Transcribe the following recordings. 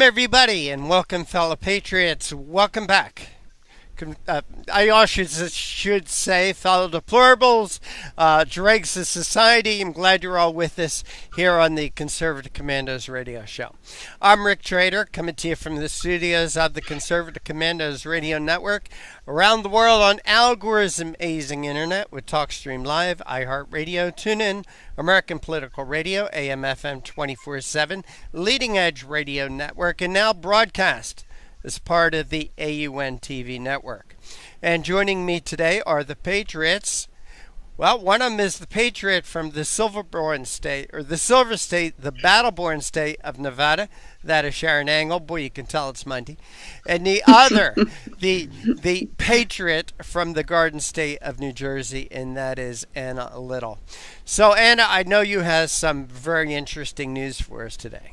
everybody, and welcome, fellow patriots. Welcome back. I also should say, fellow deplorables, dregs of society. I'm glad you're all with us here on the Conservative Commandos radio show. I'm Rick Trader, coming to you from the studios of the Conservative Commandos radio network, around the world on Al Gore's amazing internet with TalkStream Live, iHeartRadio, TuneIn, American Political Radio, AM/FM 24/7, Leading Edge Radio Network, and now broadcast as part of the AUN TV network. And joining me today are the Patriots. Well, one of them is the Patriot from the Silver State, the battle-born state of Nevada. That is Sharron Angle. Boy, you can tell it's Monday. And the other, the Patriot from the Garden State of New Jersey, and that is Anna Little. So, Anna, I know you have some very interesting news for us today.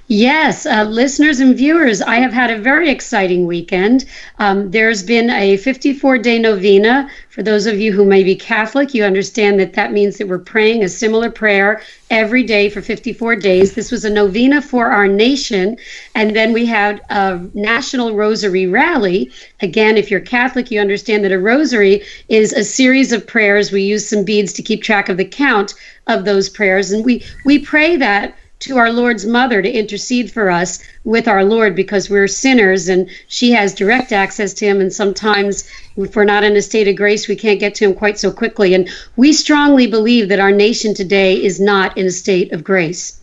Yes, listeners and viewers, I have had a very exciting weekend. There's been a 54-day novena. For those of you who may be Catholic, you understand that means that we're praying a similar prayer every day for 54 days. This was a novena for our nation. And then we had a National Rosary Rally. Again, if you're Catholic, you understand that a rosary is a series of prayers. We use some beads to keep track of the count of those prayers. And we pray that to our Lord's mother to intercede for us with our Lord, because we're sinners and she has direct access to him, and sometimes if we're not in a state of grace, we can't get to him quite so quickly. And we strongly believe that our nation today is not in a state of grace.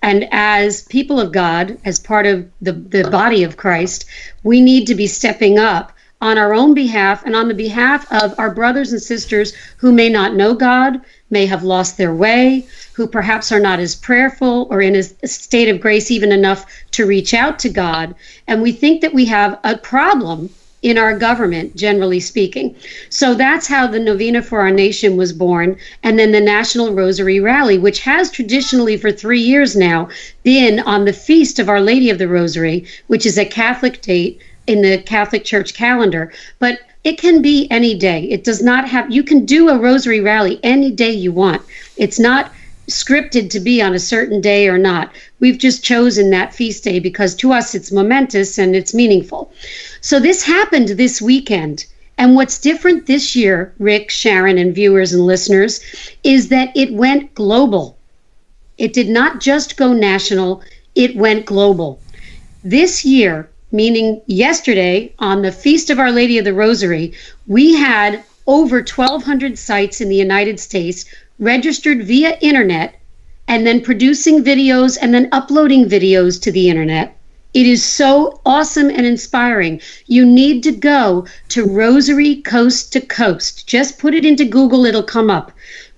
And as people of God, as part of the body of Christ, we need to be stepping up on our own behalf and on the behalf of our brothers and sisters who may not know God, may have lost their way, who perhaps are not as prayerful or in a state of grace even enough to reach out to God. And we think that we have a problem in our government, generally speaking. So that's how the Novena for Our Nation was born. And then the National Rosary Rally, which has traditionally for 3 years now been on the Feast of Our Lady of the Rosary, which is a Catholic date in the Catholic Church calendar. But it can be any day. It does not have, you can do a rosary rally any day you want. It's not scripted to be on a certain day or not. We've just chosen that feast day because to us it's momentous and it's meaningful. So this happened this weekend. And what's different this year, Rick, Sharron, and viewers and listeners, is that it went global. It did not just go national, it went global. This year, meaning yesterday, on the Feast of Our Lady of the Rosary, we had over 1,200 sites in the United States registered via internet and then producing videos and then uploading videos to the internet. It is so awesome and inspiring. You need to go to Rosary Coast to Coast. Just put it into Google, it'll come up.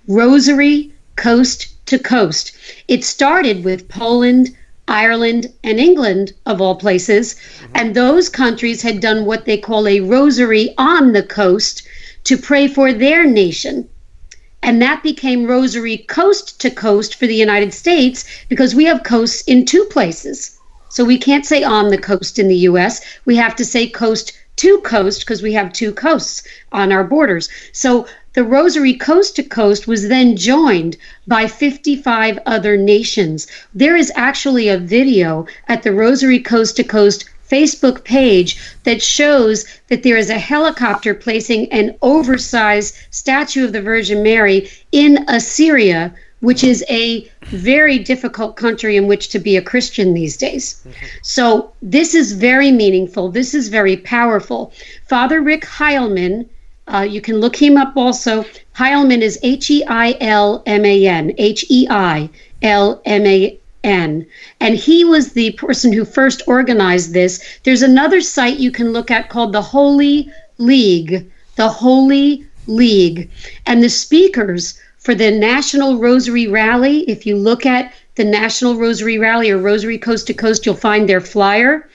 Rosary Coast to Coast. It started with Poland, Ireland, and England, of all places, and those countries had done what they call a rosary on the coast to pray for their nation. And that became Rosary Coast to Coast for the United States, because we have coasts in two places. So we can't say on the coast in the U.S., we have to say coast to coast, because we have two coasts on our borders. So the Rosary Coast to Coast was then joined by 55 other nations. There is actually a video at the Rosary Coast to Coast Facebook page that shows that there is a helicopter placing an oversized statue of the Virgin Mary in Assyria, which is a very difficult country in which to be a Christian these days. So this is very meaningful. This is very powerful. Father Rick Heilman, you can look him up also. Heilman is Heilman, Heilman. And he was the person who first organized this. There's another site you can look at called the Holy League. The Holy League. And the speakers for the National Rosary Rally, if you look at the National Rosary Rally or Rosary Coast to Coast, you'll find their flyer.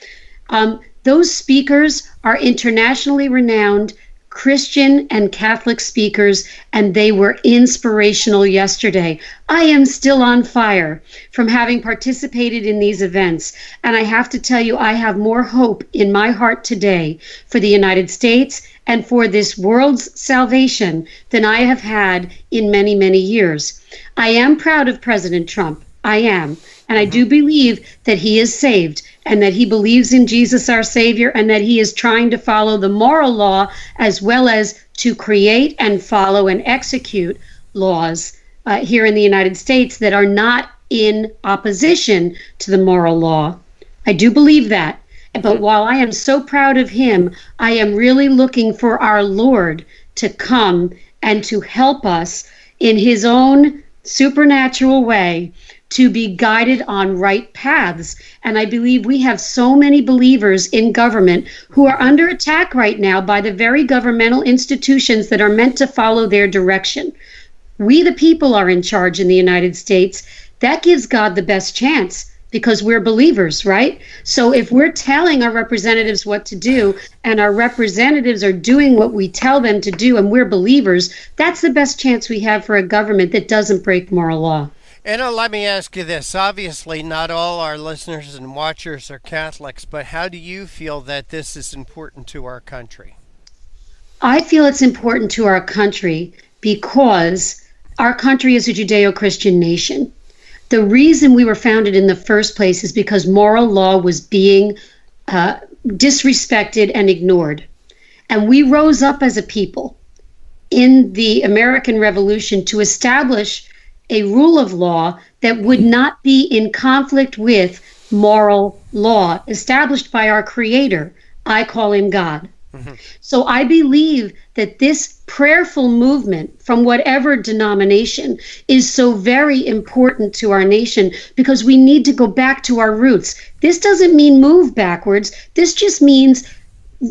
Those speakers are internationally renowned Christian and Catholic speakers, and they were inspirational yesterday. I am still on fire from having participated in these events, and I have to tell you, I have more hope in my heart today for the United States and for this world's salvation than I have had in many, many years. I am proud of President Trump. I am. And I do believe that he is saved and that he believes in Jesus, our Savior, and that he is trying to follow the moral law as well as to create and follow and execute laws here in the United States that are not in opposition to the moral law. I do believe that. But while I am so proud of him, I am really looking for our Lord to come and to help us in his own supernatural way to be guided on right paths. And I believe we have so many believers in government who are under attack right now by the very governmental institutions that are meant to follow their direction. We, the people, are in charge in the United States. That gives God the best chance because we're believers, right? So if we're telling our representatives what to do and our representatives are doing what we tell them to do and we're believers, that's the best chance we have for a government that doesn't break moral law. Anna, let me ask you this. Obviously, not all our listeners and watchers are Catholics, but how do you feel that this is important to our country? I feel it's important to our country because our country is a Judeo-Christian nation. The reason we were founded in the first place is because moral law was being disrespected and ignored. And we rose up as a people in the American Revolution to establish a rule of law that would not be in conflict with moral law established by our Creator. I call him God. So I believe that this prayerful movement from whatever denomination is so very important to our nation because we need to go back to our roots. This doesn't mean move backwards. This just means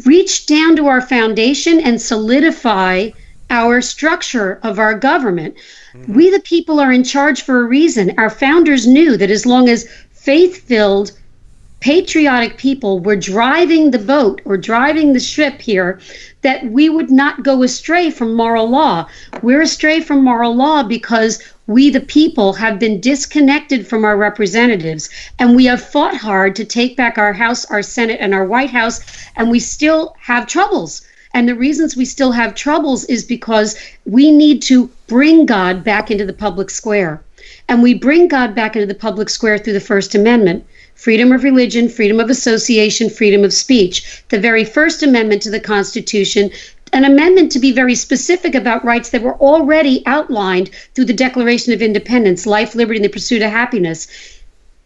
reach down to our foundation and solidify our structure of our government. We, the people, are in charge for a reason. Our founders knew that as long as faith-filled, patriotic people were driving the boat or driving the ship here, that we would not go astray from moral law. We're astray from moral law because we, the people, have been disconnected from our representatives, and we have fought hard to take back our House, our Senate, and our White House, and we still have troubles. And the reasons we still have troubles is because we need to bring God back into the public square. And we bring God back into the public square through the First Amendment. Freedom of religion, freedom of association, freedom of speech. The very First Amendment to the Constitution, an amendment to be very specific about rights that were already outlined through the Declaration of Independence, life, liberty, and the pursuit of happiness.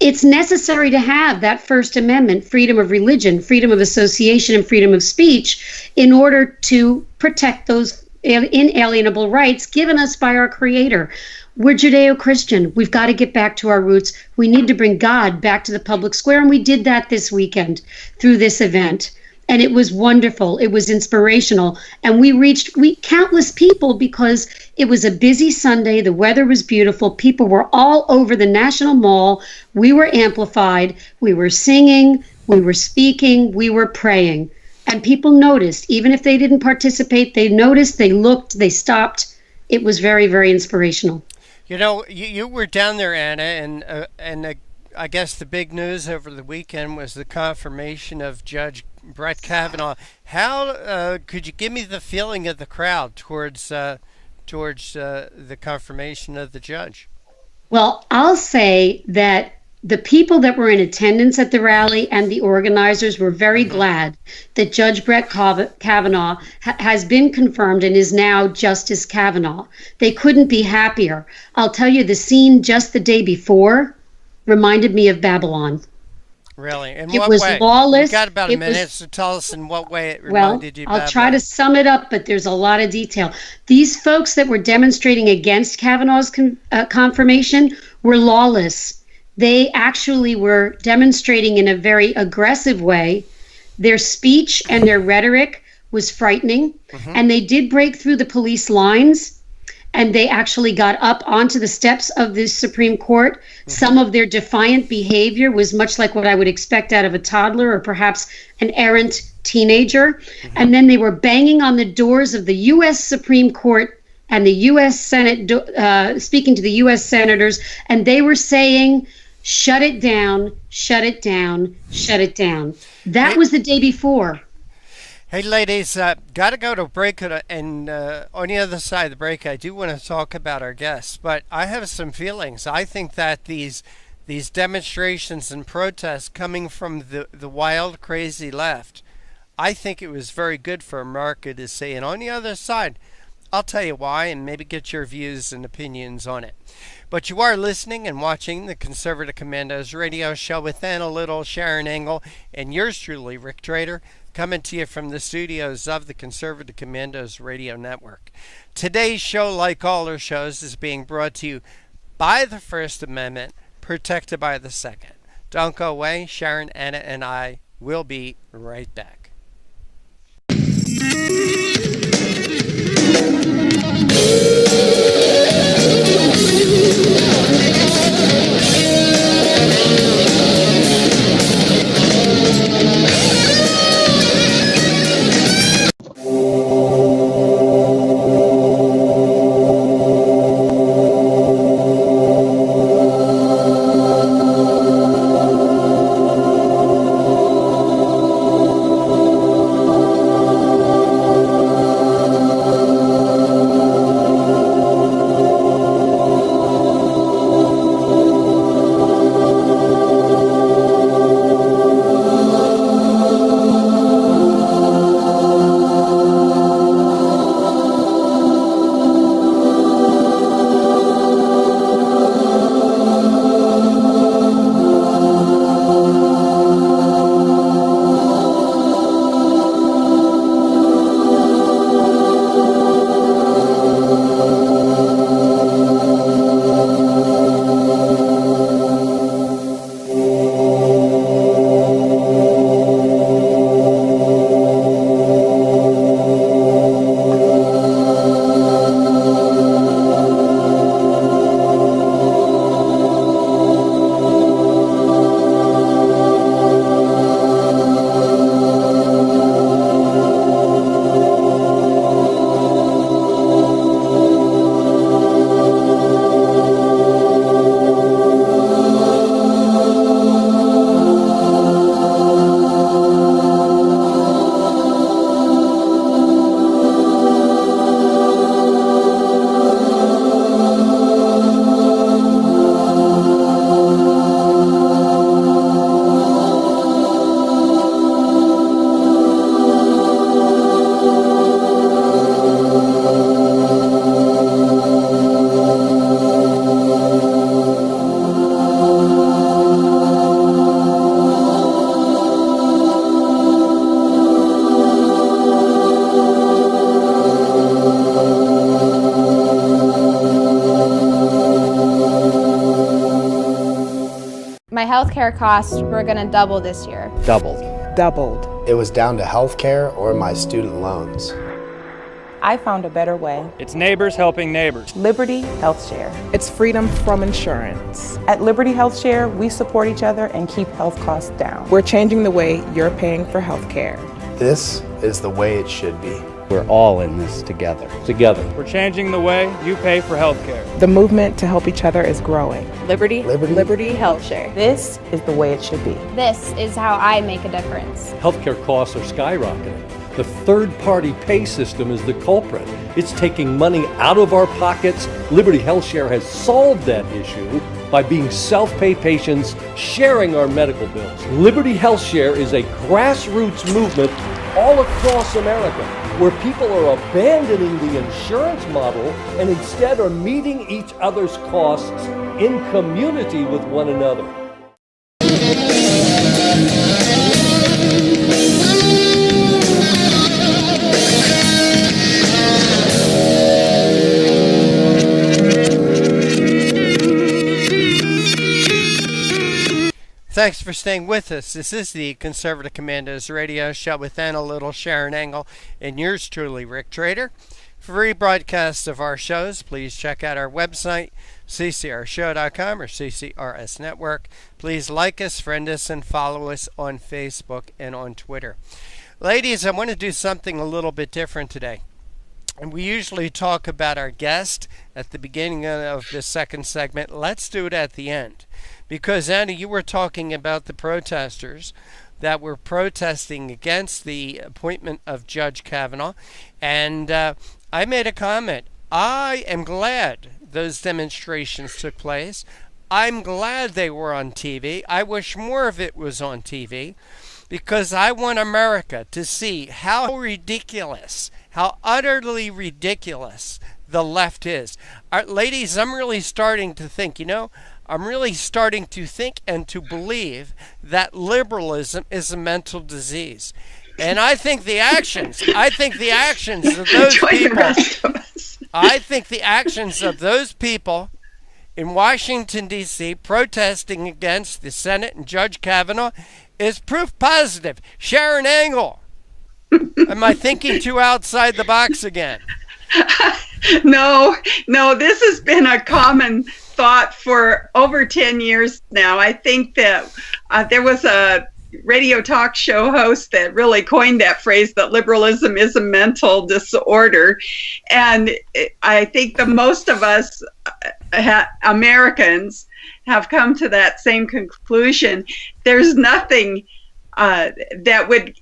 It's necessary to have that First Amendment, freedom of religion, freedom of association, and freedom of speech in order to protect those inalienable rights given us by our Creator. We're Judeo-Christian. We've got to get back to our roots. We need to bring God back to the public square, and we did that this weekend through this event. And it was wonderful. It was inspirational. And we reached countless people because it was a busy Sunday. The weather was beautiful. People were all over the National Mall. We were amplified. We were singing. We were speaking. We were praying. And people noticed. Even if they didn't participate, they noticed, they looked, they stopped. It was very, very inspirational. You know, you were down there, Anna, and I guess the big news over the weekend was the confirmation of Judge Brett Kavanaugh. How could you give me the feeling of the crowd towards the confirmation of the judge? Well, I'll say that the people that were in attendance at the rally and the organizers were very glad that Judge Brett Kavanaugh has been confirmed and is now Justice Kavanaugh. They couldn't be happier. I'll tell you, the scene just the day before reminded me of Babylon. Really? In it what was way? lawless. You got about a minute, so tell us in what way it reminded you of Babylon. I'll try to sum it up, but there's a lot of detail. These folks that were demonstrating against Kavanaugh's confirmation were lawless. They actually were demonstrating in a very aggressive way. Their speech and their rhetoric was frightening, and they did break through the police lines, and they actually got up onto the steps of the Supreme Court. Some of their defiant behavior was much like what I would expect out of a toddler or perhaps an errant teenager. And then they were banging on the doors of the U.S. Supreme Court and the U.S. Senate, speaking to the U.S. senators, and they were saying, shut it down, shut it down, shut it down. That was the day before. Hey, ladies, got to go to break, and on the other side of the break, I do want to talk about our guests, but I have some feelings. I think that these these demonstrations and protests coming from the wild, crazy left, I think it was very good for America to say. And on the other side, I'll tell you why and maybe get your views and opinions on it. But you are listening and watching the Conservative Commandos radio show with Anna Little, Sharron Angle, and yours truly, Rick Trader, coming to you from the studios of the Conservative Commandos radio network. Today's show, like all our shows, is being brought to you by the First Amendment, protected by the Second. Don't go away. Sharron, Anna, and I will be right back. My healthcare costs were going to double this year. Doubled. It was down to healthcare or my student loans. I found a better way. It's neighbors helping neighbors. Liberty Health Share. It's freedom from insurance. At Liberty Health Share, we support each other and keep health costs down. We're changing the way you're paying for health care. This is the way it should be. We're all in this together. We're changing the way you pay for health care. The movement to help each other is growing. Liberty Health Share. This is the way it should be. This is how I make a difference. Healthcare costs are skyrocketing. The third-party pay system is the culprit. It's taking money out of our pockets. Liberty Health Share has solved that issue by being self-pay patients sharing our medical bills. Liberty Health Share is a grassroots movement all across America where people are abandoning the insurance model and instead are meeting each other's costs in community with one another. Thanks for staying with us. This is the Conservative Commandos radio show with Anna Little, Sharron Angle, and yours truly, Rick Trader. For rebroadcasts of our shows, please check out our website, ccrshow.com or CCRS Network. Please like us, friend us, and follow us on Facebook and on Twitter. Ladies, I want to do something a little bit different today. And we usually talk about our guest at the beginning of the second segment. Let's do it at the end. Because, Anna, you were talking about the protesters that were protesting against the appointment of Judge Kavanaugh. And I made a comment. I am glad those demonstrations took place. I'm glad they were on TV. I wish more of it was on TV because I want America to see how ridiculous, how utterly ridiculous the left is. Ladies, I'm really starting to think, I'm really starting to think and to believe that liberalism is a mental disease. And I think the actions of those people in Washington, D.C., protesting against the Senate and Judge Kavanaugh is proof positive. Sharron Angle, am I thinking too outside the box again? No, this has been a common thought for over 10 years now. I think that there was a radio talk show host that really coined that phrase, that liberalism is a mental disorder. And I think the most of us Americans have come to that same conclusion. There's nothing that would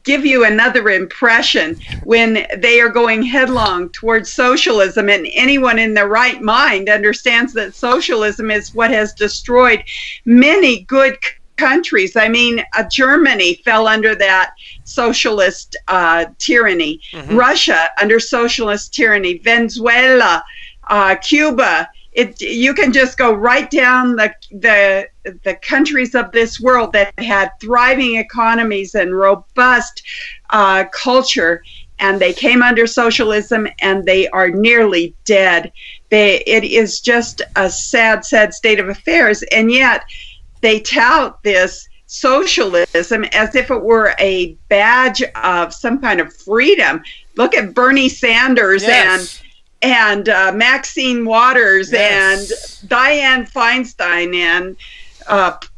give you another impression when they are going headlong towards socialism, and anyone in their right mind understands that socialism is what has destroyed many good countries. I mean, Germany fell under that socialist tyranny, Russia under socialist tyranny, Venezuela, Cuba. You can just go right down the countries of this world that had thriving economies and robust culture, and they came under socialism, and they are nearly dead. It is just a sad, sad state of affairs, and yet they tout this socialism as if it were a badge of some kind of freedom. Look at Bernie Sanders and Maxine Waters and Dianne Feinstein and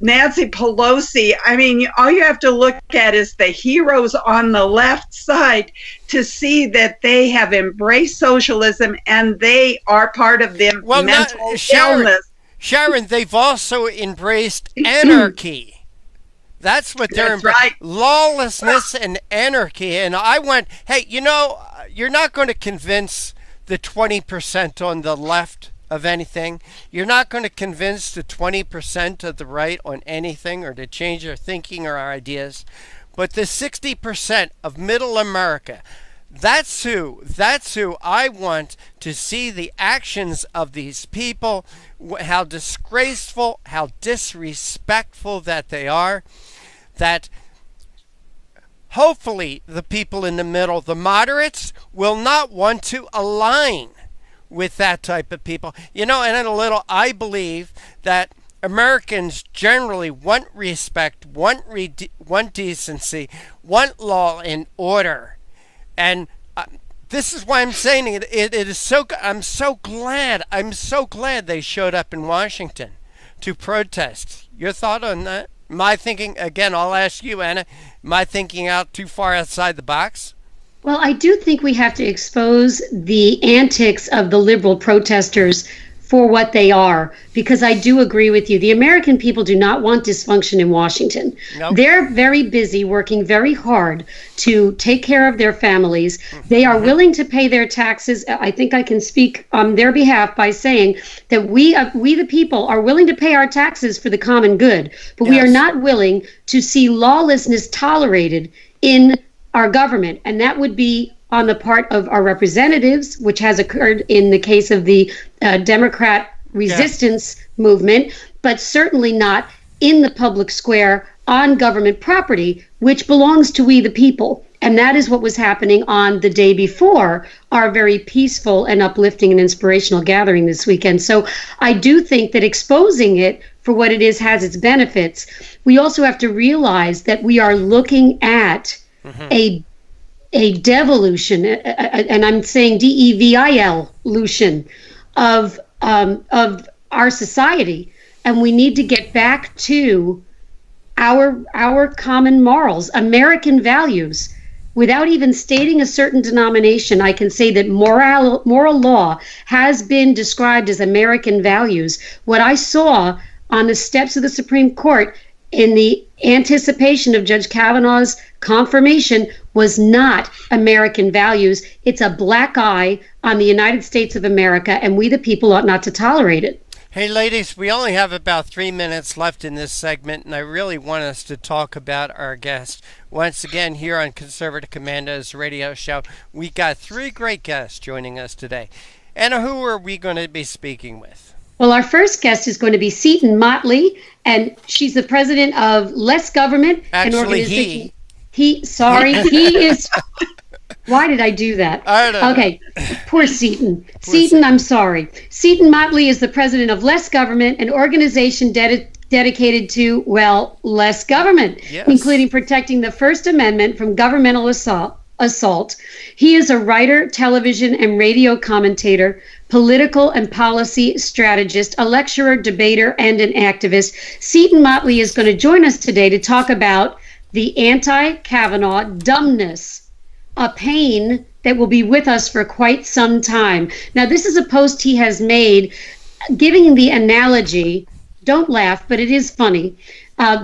Nancy Pelosi. I mean, all you have to look at is the heroes on the left side to see that they have embraced socialism, and they are part of the mental illness. Sharron, they've also embraced anarchy. That's what they're embracing. Lawlessness and anarchy. And I went, hey, you're not going to convince the 20% on the left of anything. You're not going to convince the 20% of the right on anything or to change their thinking or our ideas. But the 60% of middle America, that's who I want to see the actions of these people, how disgraceful, how disrespectful that they are, that hopefully the people in the middle, the moderates, will not want to align with that type of people. I believe that Americans generally want respect, want decency, want law and order. And this is why I'm saying it is so. I'm so glad they showed up in Washington to protest. Your thought on that? Am I thinking, again, I'll ask you, Anna, am I thinking out too far outside the box? Well, I do think we have to expose the antics of the liberal protesters for what they are, because I do agree with you. The American people do not want dysfunction in Washington. Nope. They're very busy working very hard to take care of their families. They are willing to pay their taxes. I think I can speak on their behalf by saying that we the people are willing to pay our taxes for the common good, but we are not willing to see lawlessness tolerated in our government, and that would be on the part of our representatives, which has occurred in the case of the Democrat resistance movement, but certainly not in the public square on government property, which belongs to we the people. And that is what was happening on the day before our very peaceful and uplifting and inspirational gathering this weekend. So I do think that exposing it for what it is has its benefits. We also have to realize that we are looking at a devolution, and I'm saying DEVIL-lution of our society, and we need to get back to our common morals, American values. Without even stating a certain denomination, I can say that moral law has been described as American values. What I saw on the steps of the Supreme Court in the anticipation of Judge Kavanaugh's confirmation was not American values. It's a black eye on the United States of America, and we the people ought not to tolerate it. Hey, ladies, we only have about 3 minutes left in this segment, and I really want us to talk about our guest. Once again, here on Conservative Commandos radio show, we got 3 great guests joining us today. Anna, who are we going to be speaking with? Well, our first guest is going to be Seton Motley, and she's the president of Less Government. Actually, an organization. He is. Why did I do that? I don't know. Okay, poor Seton. Seton, I'm sorry. Seton Motley is the president of Less Government, an organization dedicated to, well, less government, yes, including protecting the First Amendment from governmental assault. He is a writer, television, and radio commentator, political and policy strategist, a lecturer, debater, and an activist. Seton Motley is going to join us today to talk about the anti-Kavanaugh dumbness, a pain that will be with us for quite some time. Now, this is a post he has made giving the analogy, don't laugh, but it is funny,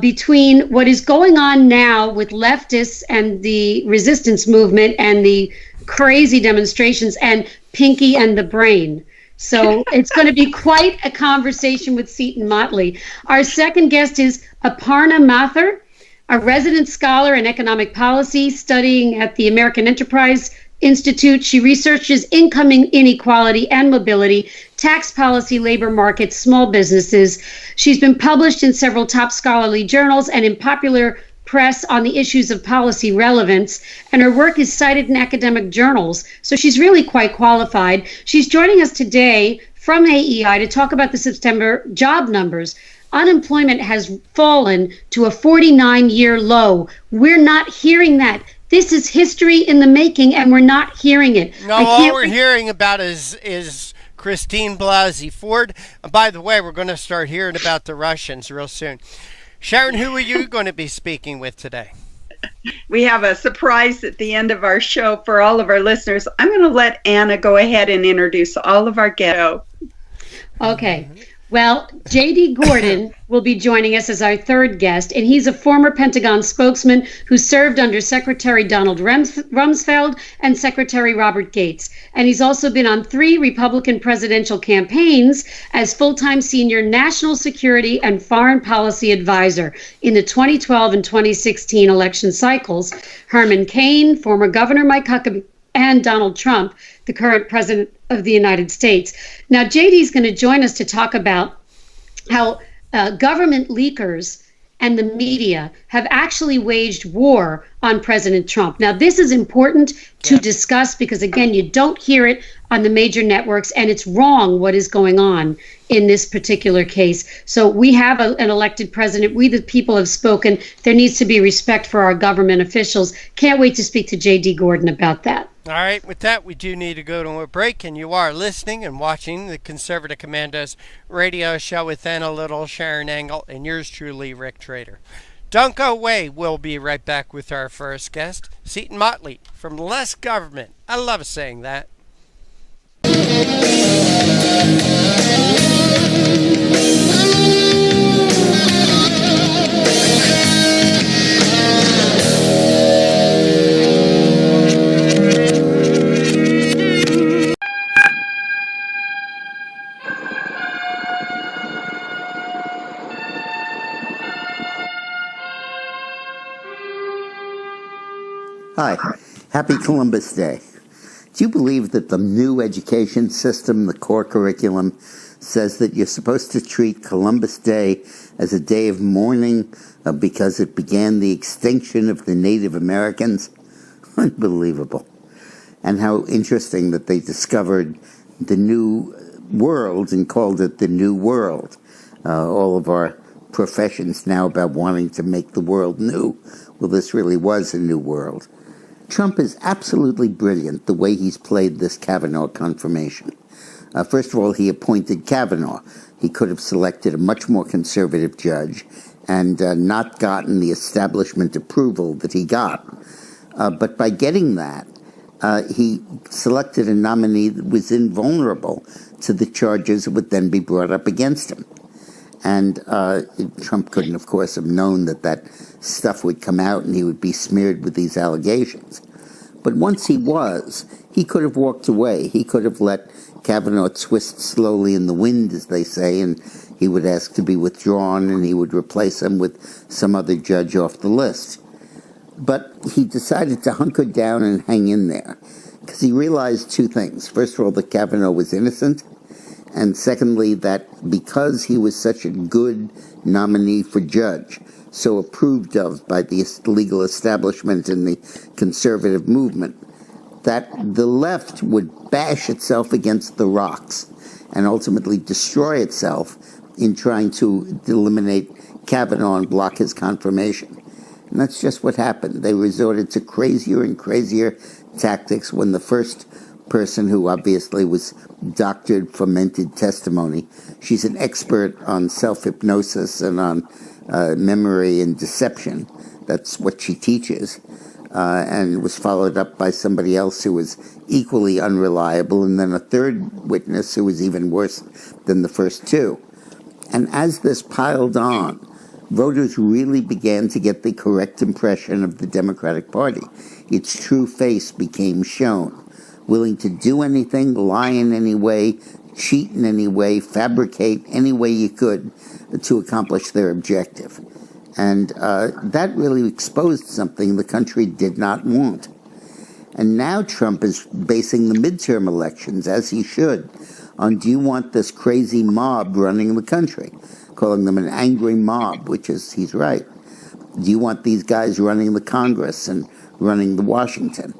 between what is going on now with leftists and the resistance movement and the crazy demonstrations and Pinky and the Brain. So it's going to be quite a conversation with Seton Motley. Our second guest is Aparna Mathur, a resident scholar in economic policy studying at the American Enterprise Institute. She researches income inequality and mobility, tax policy, labor markets, small businesses. She's been published in several top scholarly journals and in popular press on the issues of policy relevance, and her work is cited in academic journals. So she's really quite qualified. She's joining us today from AEI to talk about the September job numbers. Unemployment has fallen to a 49-year low. We're not hearing that. This is history in the making, and we're not hearing it. No, all we're hearing about is Christine Blasey Ford. By the way, we're going to start hearing about the Russians real soon. Sharron, who are you going to be speaking with today? We have a surprise at the end of our show for all of our listeners. I'm going to let Anna go ahead and introduce all of our guests. Okay. Well, J.D. Gordon will be joining us as our third guest, and he's a former Pentagon spokesman who served under Secretary Donald Rumsfeld and Secretary Robert Gates. And he's also been on 3 Republican presidential campaigns as full-time senior national security and foreign policy advisor in the 2012 and 2016 election cycles. Herman Cain, former Governor Mike Huckabee, and Donald Trump, the current president of the United States. Now, JD is going to join us to talk about how government leakers and the media have actually waged war on President Trump. Now, this is important to discuss because, again, you don't hear it on the major networks, and it's wrong what is going on in this particular case. So we have an elected president. We, the people, have spoken. There needs to be respect for our government officials. Can't wait to speak to J.D. Gordon about that. All right, with that, we do need to go to a break, and you are listening and watching the Conservative Commandos radio show with Anna Little, Sharron Angle, and yours truly, Rick Trader. Don't go away. We'll be right back with our first guest, Seton Motley from Less Government. I love saying that. Hi, happy Columbus Day. Do you believe that the new education system, the core curriculum, says that you're supposed to treat Columbus Day as a day of mourning because it began the extinction of the Native Americans? Unbelievable. And how interesting that they discovered the new world and called it the New World. All of our professions now about wanting to make the world new. Well, this really was a new world. Trump is absolutely brilliant the way he's played this Kavanaugh confirmation. First of all, he appointed Kavanaugh. He could have selected a much more conservative judge and not gotten the establishment approval that he got. But by getting that, he selected a nominee that was invulnerable to the charges that would then be brought up against him. And Trump couldn't, of course, have known that that stuff would come out and he would be smeared with these allegations. But once he was, he could have walked away. He could have let Kavanaugh twist slowly in the wind, as they say, and he would ask to be withdrawn, and he would replace him with some other judge off the list. But he decided to hunker down and hang in there, because he realized two things. First of all, that Kavanaugh was innocent, and secondly, that because he was such a good nominee for judge, so approved of by the legal establishment and the conservative movement, that the left would bash itself against the rocks and ultimately destroy itself in trying to eliminate Kavanaugh and block his confirmation. And that's just what happened. They resorted to crazier and crazier tactics when the first person, who obviously was doctored, fermented testimony, she's an expert on self-hypnosis and on memory and deception. That's what she teaches. And was followed up by somebody else who was equally unreliable, and then a third witness who was even worse than the first two. And as this piled on, voters really began to get the correct impression of the Democratic Party. Its true face became shown. Willing to do anything, lie in any way, cheat in any way, fabricate any way you could to accomplish their objective. And that really exposed something the country did not want. And now Trump is basing the midterm elections, as he should, on do you want this crazy mob running the country? Calling them an angry mob, which is, he's right. Do you want these guys running the Congress and running the Washington?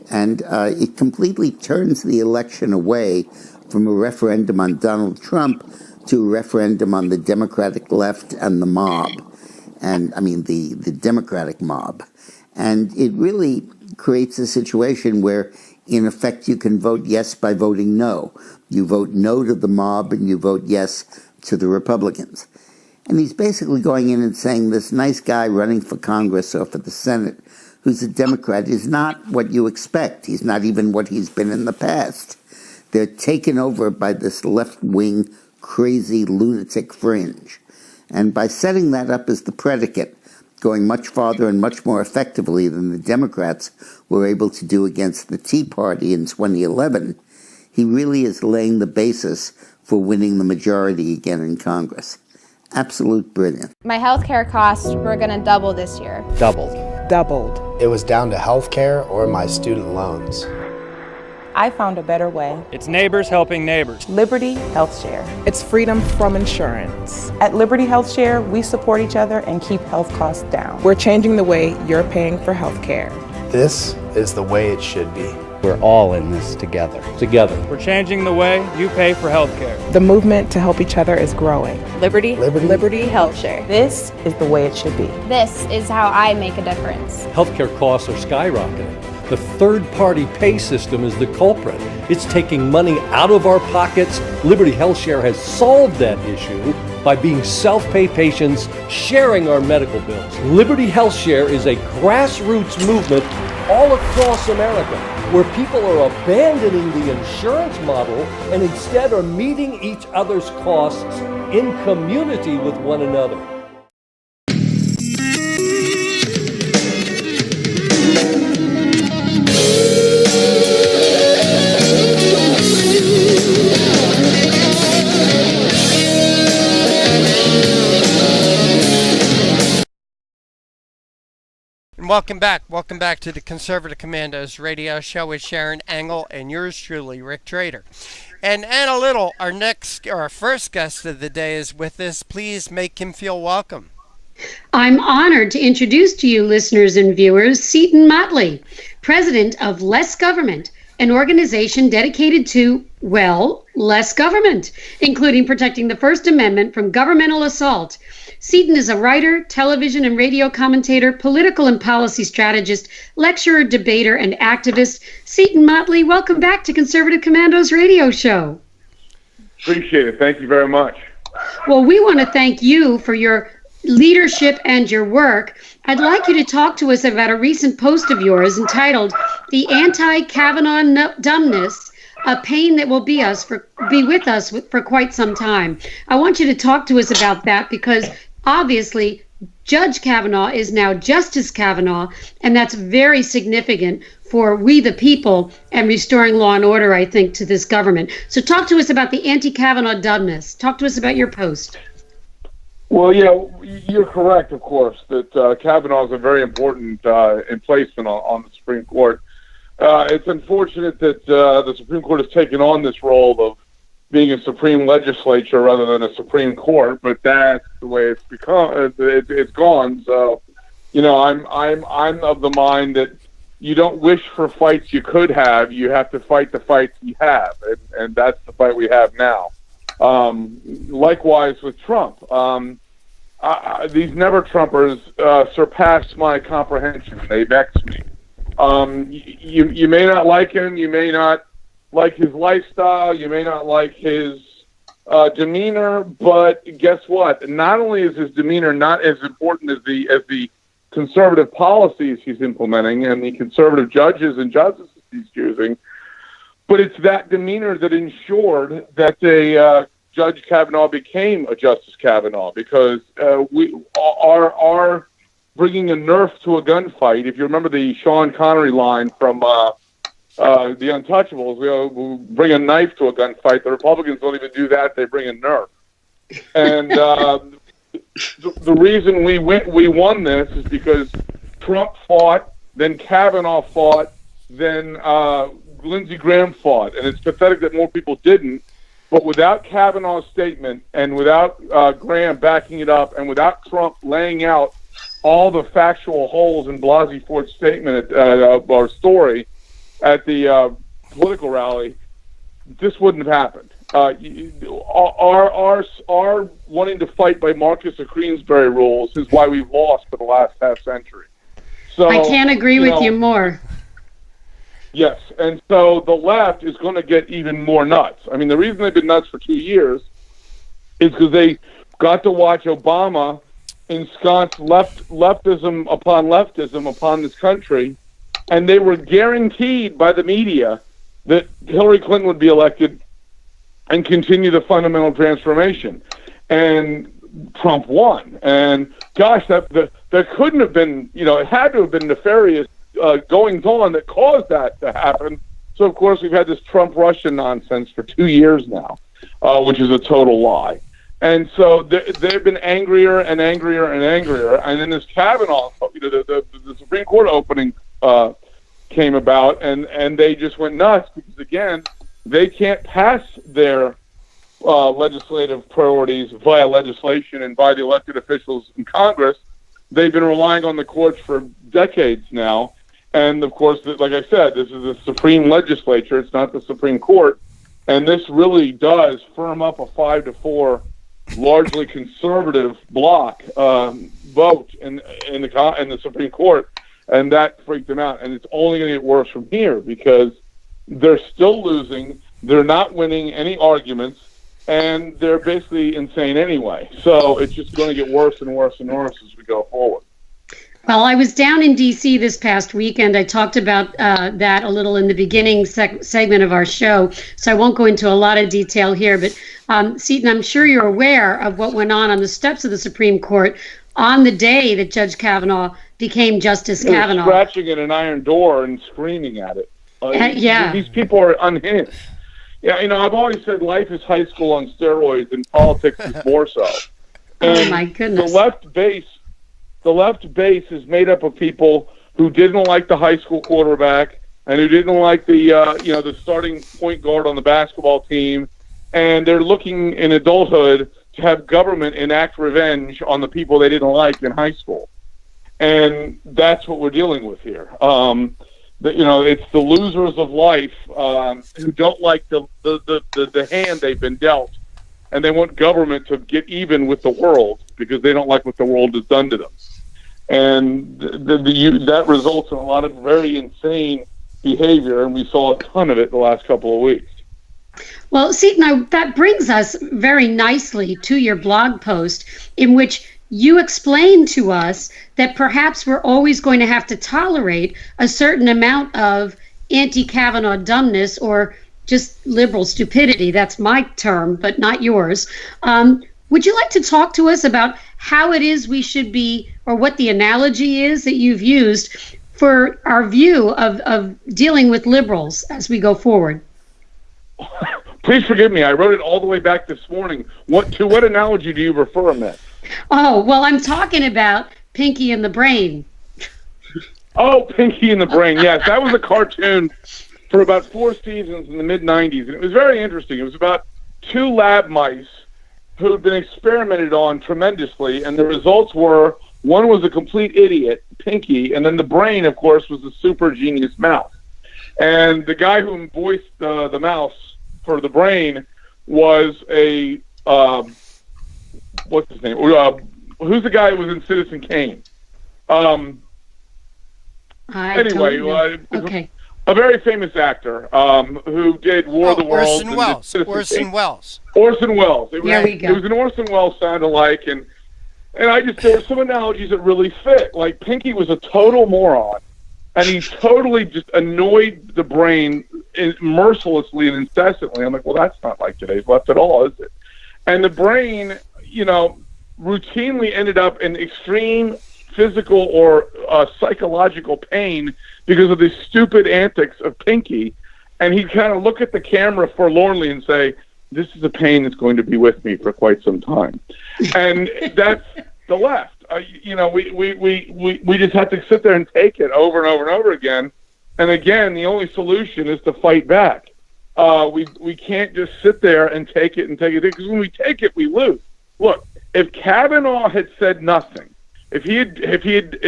And it completely turns the election away from a referendum on Donald Trump to a referendum on the Democratic left and the mob. And I mean the Democratic mob. And it really creates a situation where, in effect, you can vote yes by voting no. You vote no to the mob and you vote yes to the Republicans. And he's basically going in and saying this nice guy running for Congress or for the Senate who's a Democrat is not what you expect. He's not even what he's been in the past. They're taken over by this left-wing, crazy, lunatic fringe. And by setting that up as the predicate, going much farther and much more effectively than the Democrats were able to do against the Tea Party in 2011, he really is laying the basis for winning the majority again in Congress. Absolute brilliant. My health care costs were going to double this year. Doubled. It was down to health care or my student loans. I found a better way. It's neighbors helping neighbors. Liberty Health Share. It's freedom from insurance. At Liberty Health Share, we support each other and keep health costs down. We're changing the way you're paying for health care. This is the way it should be. We're all in this together. Together. We're changing the way you pay for health care. The movement to help each other is growing. Liberty Liberty Health Share. This is the way it should be. This is how I make a difference. Healthcare costs are skyrocketing. The third-party pay system is the culprit. It's taking money out of our pockets. Liberty Health Share has solved that issue by being self-pay patients sharing our medical bills. Liberty Health Share is a grassroots movement all across America where people are abandoning the insurance model and instead are meeting each other's costs in community with one another. And welcome back to the Conservative Commandos radio show with Sharron Angle and yours truly, Rick Trader. And Anna Little, our first guest of the day, is with us. Please make him feel welcome. I'm honored to introduce to you, listeners and viewers, Seton Motley, president of Less Government, an organization dedicated to, well, less government, including protecting the First Amendment from governmental assault. Seton is a writer, television and radio commentator, political and policy strategist, lecturer, debater, and activist. Seton Motley, welcome back to Conservative Commandos radio show. Appreciate it. Thank you very much. Well, we want to thank you for your leadership and your work. I'd like you to talk to us about a recent post of yours entitled "The Anti-Kavanaugh Dumbness, a Pain That Will Be with us for Quite Some Time." I want you to talk to us about that because obviously Judge Kavanaugh is now Justice Kavanaugh, and that's very significant for we the people and restoring law and order, I think, to this government. So talk to us about the anti-Kavanaugh dumbness. Talk to us about your post. Well, yeah, you're correct, of course, that Kavanaugh is a very important emplacement on the Supreme Court. It's unfortunate that the Supreme Court has taken on this role of being a supreme legislature rather than a Supreme Court, but that's the way it's become. It's gone. So, I'm of the mind that you don't wish for fights you could have. You have to fight the fights you have, and that's the fight we have now. Likewise with Trump. These never-Trumpers surpass my comprehension. They vex me. You may not like him. You may not like his lifestyle. You may not like his demeanor. But guess what? Not only is his demeanor not as important as the conservative policies he's implementing and the conservative judges and justices he's choosing, but it's that demeanor that ensured that Judge Kavanaugh became a Justice Kavanaugh, because we are bringing a nerf to a gunfight. If you remember the Sean Connery line from The Untouchables, we bring a knife to a gunfight. The Republicans don't even do that; they bring a nerf. And the reason we won this is because Trump fought, then Kavanaugh fought, then Lindsey Graham fought, and it's pathetic that more people didn't. But without Kavanaugh's statement, and without Graham backing it up, and without Trump laying out all the factual holes in Blasey Ford's statement or story at the political rally, this wouldn't have happened. Our wanting to fight by Marcus of Queensberry rules is why we've lost for the last half century. So I can't agree with you more. Yes, and so the left is going to get even more nuts. I mean, the reason they've been nuts for 2 years is because they got to watch Obama ensconce leftism upon this country, and they were guaranteed by the media that Hillary Clinton would be elected and continue the fundamental transformation. And Trump won. And gosh, that couldn't have been, it had to have been nefarious goings on that caused that to happen. So of course we've had this Trump-Russia nonsense for 2 years now, which is a total lie. And so they've been angrier and angrier and angrier. And then this Kavanaugh, the Supreme Court opening came about, and they just went nuts because, again, they can't pass their legislative priorities via legislation and by the elected officials in Congress. They've been relying on the courts for decades now. And, of course, like I said, this is the Supreme Legislature. It's not the Supreme Court. And this really does firm up a 5-4 largely conservative bloc vote in the Supreme Court. And that freaked them out. And it's only going to get worse from here because they're still losing. They're not winning any arguments. And they're basically insane anyway. So it's just going to get worse and worse and worse as we go forward. Well, I was down in D.C. this past weekend. I talked about that a little in the beginning segment of our show, so I won't go into a lot of detail here. But, Seaton, I'm sure you're aware of what went on the steps of the Supreme Court on the day that Judge Kavanaugh became Justice Kavanaugh. Scratching at an iron door and screaming at it. Yeah. These people are unhinged. Yeah, I've always said life is high school on steroids and politics is more so. And oh, my goodness. The left base is made up of people who didn't like the high school quarterback and who didn't like the starting point guard on the basketball team, and they're looking in adulthood to have government enact revenge on the people they didn't like in high school, and that's what we're dealing with here. It's the losers of life who don't like the hand they've been dealt, and they want government to get even with the world because they don't like what the world has done to them. And that results in a lot of very insane behavior, and we saw a ton of it the last couple of weeks. Well, Seaton, that brings us very nicely to your blog post in which you explain to us that perhaps we're always going to have to tolerate a certain amount of anti-Kavanaugh dumbness or just liberal stupidity. That's my term, but not yours. Would you like to talk to us about how it is we should be, or what the analogy is that you've used for our view of dealing with liberals as we go forward? Please forgive me. I wrote it all the way back this morning. What analogy do you refer, Miss? Oh, well, I'm talking about Pinky and the Brain. Oh, Pinky and the Brain. Yes, that was a cartoon for about 4 seasons in the mid-'90s, and it was very interesting. It was about 2 lab mice who had been experimented on tremendously, and the results were one was a complete idiot, Pinky, and then the Brain, of course, was a super genius mouse. And the guy who voiced the mouse for the Brain was a what's his name? Who's the guy who was in Citizen Kane? Okay. A very famous actor who did War of the Worlds. Orson Welles. Orson Welles. It was an Orson Welles sound-alike, and I just, there were some analogies that really fit. Like, Pinky was a total moron, and he totally just annoyed the Brain mercilessly and incessantly. I'm like, well, that's not like today's left at all, is it? And the Brain, routinely ended up in extreme physical or psychological pain because of the stupid antics of Pinky, and he'd kind of look at the camera forlornly and say, this is a pain that's going to be with me for quite some time. And that's the left. We just have to sit there and take it over and over and over again. And again, the only solution is to fight back. We can't just sit there and take it, because when we take it, we lose. Look, if Kavanaugh had said nothing, if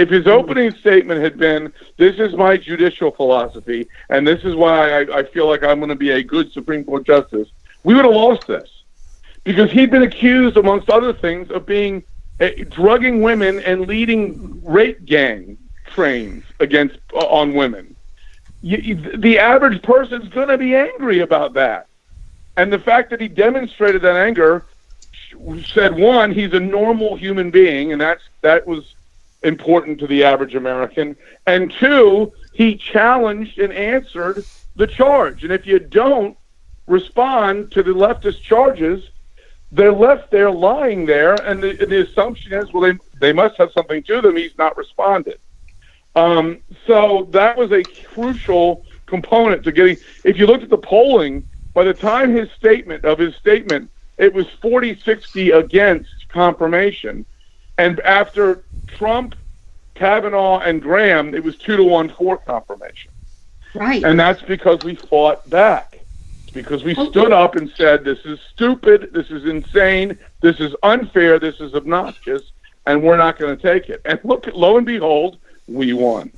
his opening statement had been, this is my judicial philosophy, and this is why I feel like I'm going to be a good Supreme Court justice, we would have lost this. Because he'd been accused, amongst other things, of being drugging women and leading rape gang trains on women. The average person's going to be angry about that. And the fact that he demonstrated that anger said, one, he's a normal human being, and that was important to the average American. And two, he challenged and answered the charge. And if you don't respond to the leftist charges, they're left there lying there, and the assumption is, well, they must have something to them. He's not responded. So that was a crucial component to getting. If you looked at the polling, by the time his statement, it was 40-60 against confirmation, and after Trump, Kavanaugh, and Graham, it was 2-1 for confirmation. Right. And that's because we fought back. Because we stood up and said, this is stupid, this is insane, this is unfair, this is obnoxious, and we're not going to take it. And look, lo and behold, we won.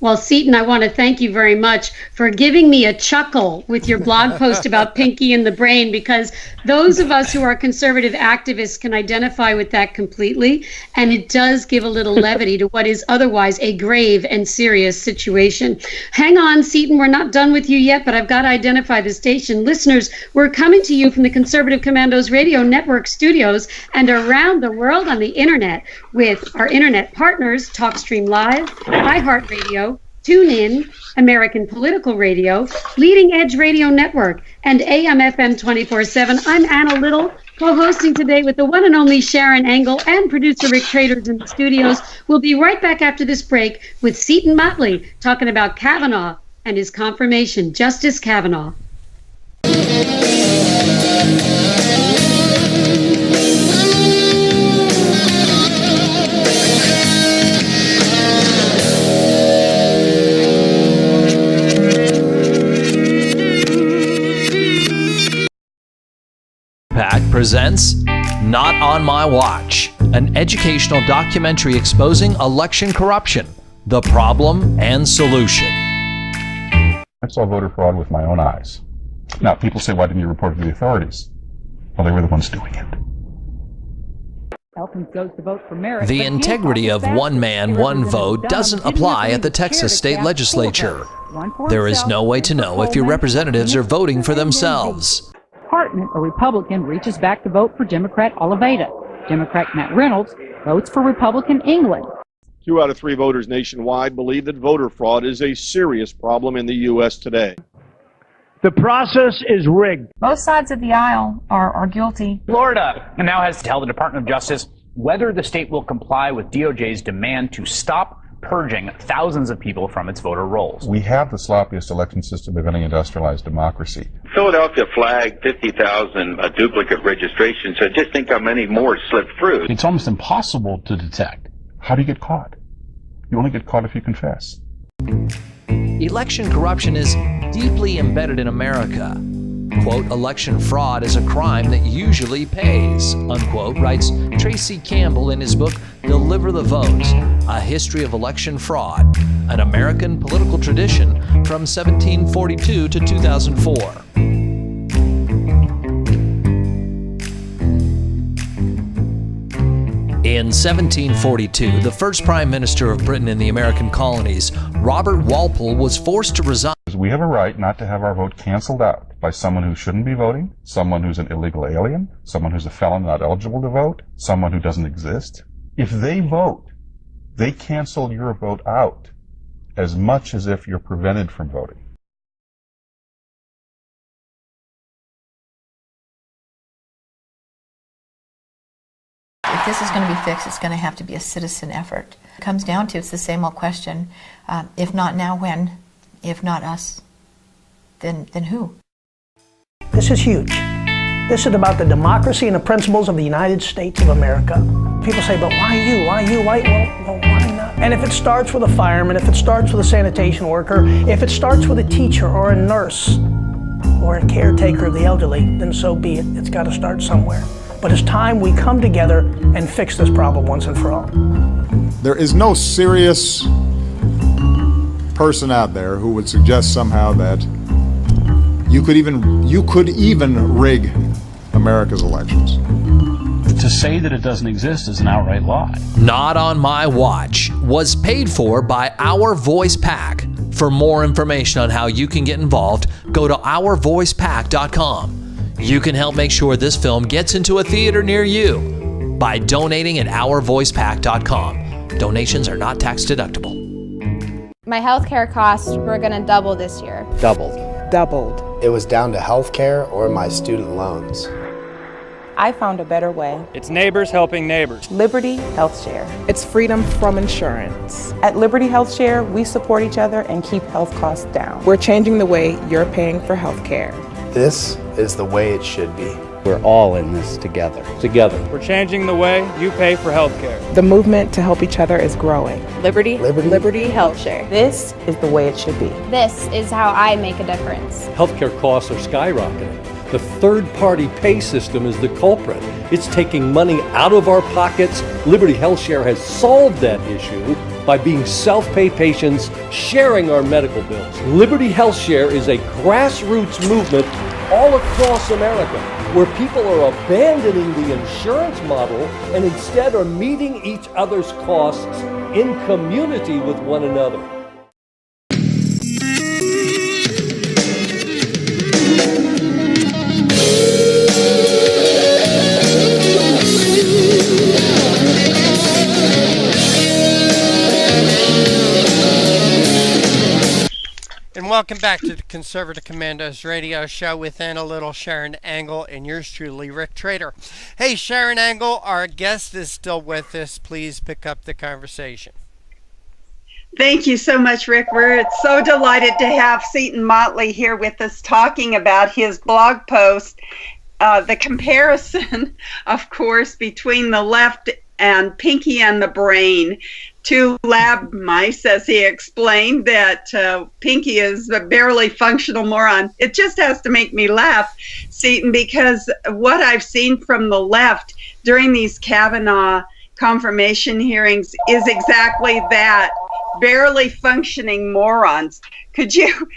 Well, Seaton, I want to thank you very much for giving me a chuckle with your blog post about Pinky and the Brain, because those of us who are conservative activists can identify with that completely, and it does give a little levity to what is otherwise a grave and serious situation. Hang on, Seaton, we're not done with you yet, but I've got to identify the station. Listeners, we're coming to you from the Conservative Commandos Radio Network studios and around the world on the internet with our internet partners, TalkStream Live, iHeartRadio, TuneIn, American Political Radio, Leading Edge Radio Network, and AM/FM 24/7. I'm Anna Little, co-hosting today with the one and only Sharron Angle and producer Rick Traders in the studios. We'll be right back after this break with Seaton Motley talking about Kavanaugh and his confirmation, Justice Kavanaugh. Presents Not on My Watch, an educational documentary exposing election corruption, the problem and solution. I saw voter fraud with my own eyes. Now, people say, why didn't you report it to the authorities? Well, they were the ones doing it. The integrity of one man, one vote doesn't apply at the Texas state legislature. There is no way to know if your representatives are voting for themselves. A Republican reaches back to vote for Democrat Oliveira. Democrat Matt Reynolds votes for Republican England. 2 out of 3 voters nationwide believe that voter fraud is a serious problem in the U.S. today. The process is rigged. Both sides of the aisle are guilty. Florida now has to tell the Department of Justice whether the state will comply with DOJ's demand to stop purging thousands of people from its voter rolls. We have the sloppiest election system of any industrialized democracy. Philadelphia flagged 50,000 duplicate registrations, so just think how many more slipped through. It's almost impossible to detect. How do you get caught? You only get caught if you confess. Election corruption is deeply embedded in America. Quote, election fraud is a crime that usually pays, unquote, writes Tracy Campbell in his book, Deliver the Vote, A History of Election Fraud, an American political tradition from 1742 to 2004. In 1742, the first Prime Minister of Britain in the American colonies, Robert Walpole, was forced to resign. We have a right not to have our vote canceled out by someone who shouldn't be voting, someone who's an illegal alien, someone who's a felon not eligible to vote, someone who doesn't exist. If they vote, they cancel your vote out as much as if you're prevented from voting. If this is going to be fixed, it's going to have to be a citizen effort. It comes down to, it's the same old question, if not now, when? If not us, then who? This is huge. This is about the democracy and the principles of the United States of America. People say, but why you? Why you? Why not? And if it starts with a fireman, if it starts with a sanitation worker, if it starts with a teacher or a nurse or a caretaker of the elderly, then so be it. It's got to start somewhere. But it's time we come together and fix this problem once and for all. There is no serious person out there who would suggest somehow that you could even rig America's elections. To say that it doesn't exist is an outright lie. Not on My Watch was paid for by Our Voice PAC. For more information on how you can get involved, go to ourvoicepac.com. You can help make sure this film gets into a theater near you by donating at ourvoicepac.com. Donations are not tax deductible. My healthcare costs were going to double this year. Doubled. Doubled. It was down to healthcare or my student loans. I found a better way. It's neighbors helping neighbors. Liberty Health Share. It's freedom from insurance. At Liberty Health Share, we support each other and keep health costs down. We're changing the way you're paying for health care. This is the way it should be. We're all in this together. We're changing the way you pay for health care. The movement to help each other is growing. Liberty Health Share. This is the way it should be. This is how I make a difference. Healthcare costs are skyrocketing. The third-party pay system is the culprit. It's taking money out of our pockets. Liberty Health Share has solved that issue by being self-pay patients sharing our medical bills. Liberty Health Share is a grassroots movement all across America where people are abandoning the insurance model and instead are meeting each other's costs in community with one another. And welcome back to the Conservative Commandos radio show with Anna Little, Sharron Angle, and yours truly, Rick Trader. Hey, Sharron Angle, our guest is still with us. Please pick up the conversation. Thank you so much, Rick. We're so delighted to have Seton Motley here with us talking about his blog post, the comparison, of course, between the left and Pinky and the Brain. Two lab mice, as he explained, that Pinky is a barely functional moron. It just has to make me laugh, Seton, because what I've seen from the left during these Kavanaugh confirmation hearings is exactly that, barely functioning morons. Could you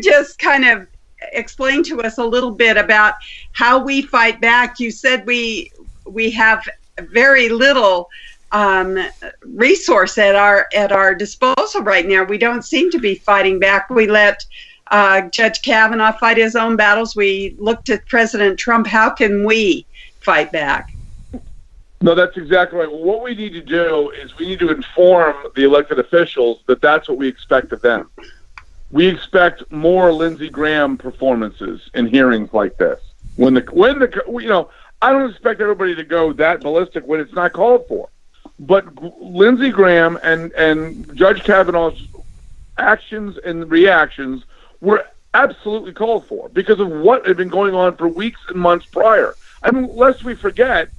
just kind of explain to us a little bit about how we fight back? You said we have very little resource at our disposal right now. We don't seem to be fighting back. We let Judge Kavanaugh fight his own battles. We looked at President Trump. How can we fight back? No, that's exactly right. What we need to do is we need to inform the elected officials that that's what we expect of them. We expect more Lindsey Graham performances in hearings like this. I don't expect everybody to go that ballistic when it's not called for. But Lindsey Graham and Judge Kavanaugh's actions and reactions were absolutely called for because of what had been going on for weeks and months prior. I mean, lest we forget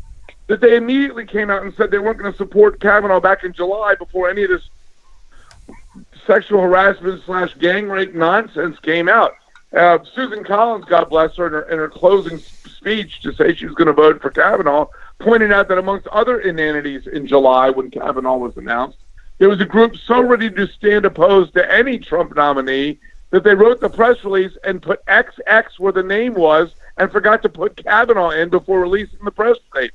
that they immediately came out and said they weren't going to support Kavanaugh back in July before any of this sexual harassment / gang rape nonsense came out. Susan Collins, God bless her, in her closing speech to say she was going to vote for Kavanaugh, pointed out that amongst other inanities in July when Kavanaugh was announced, there was a group so ready to stand opposed to any Trump nominee that they wrote the press release and put XX where the name was and forgot to put Kavanaugh in before releasing the press statement.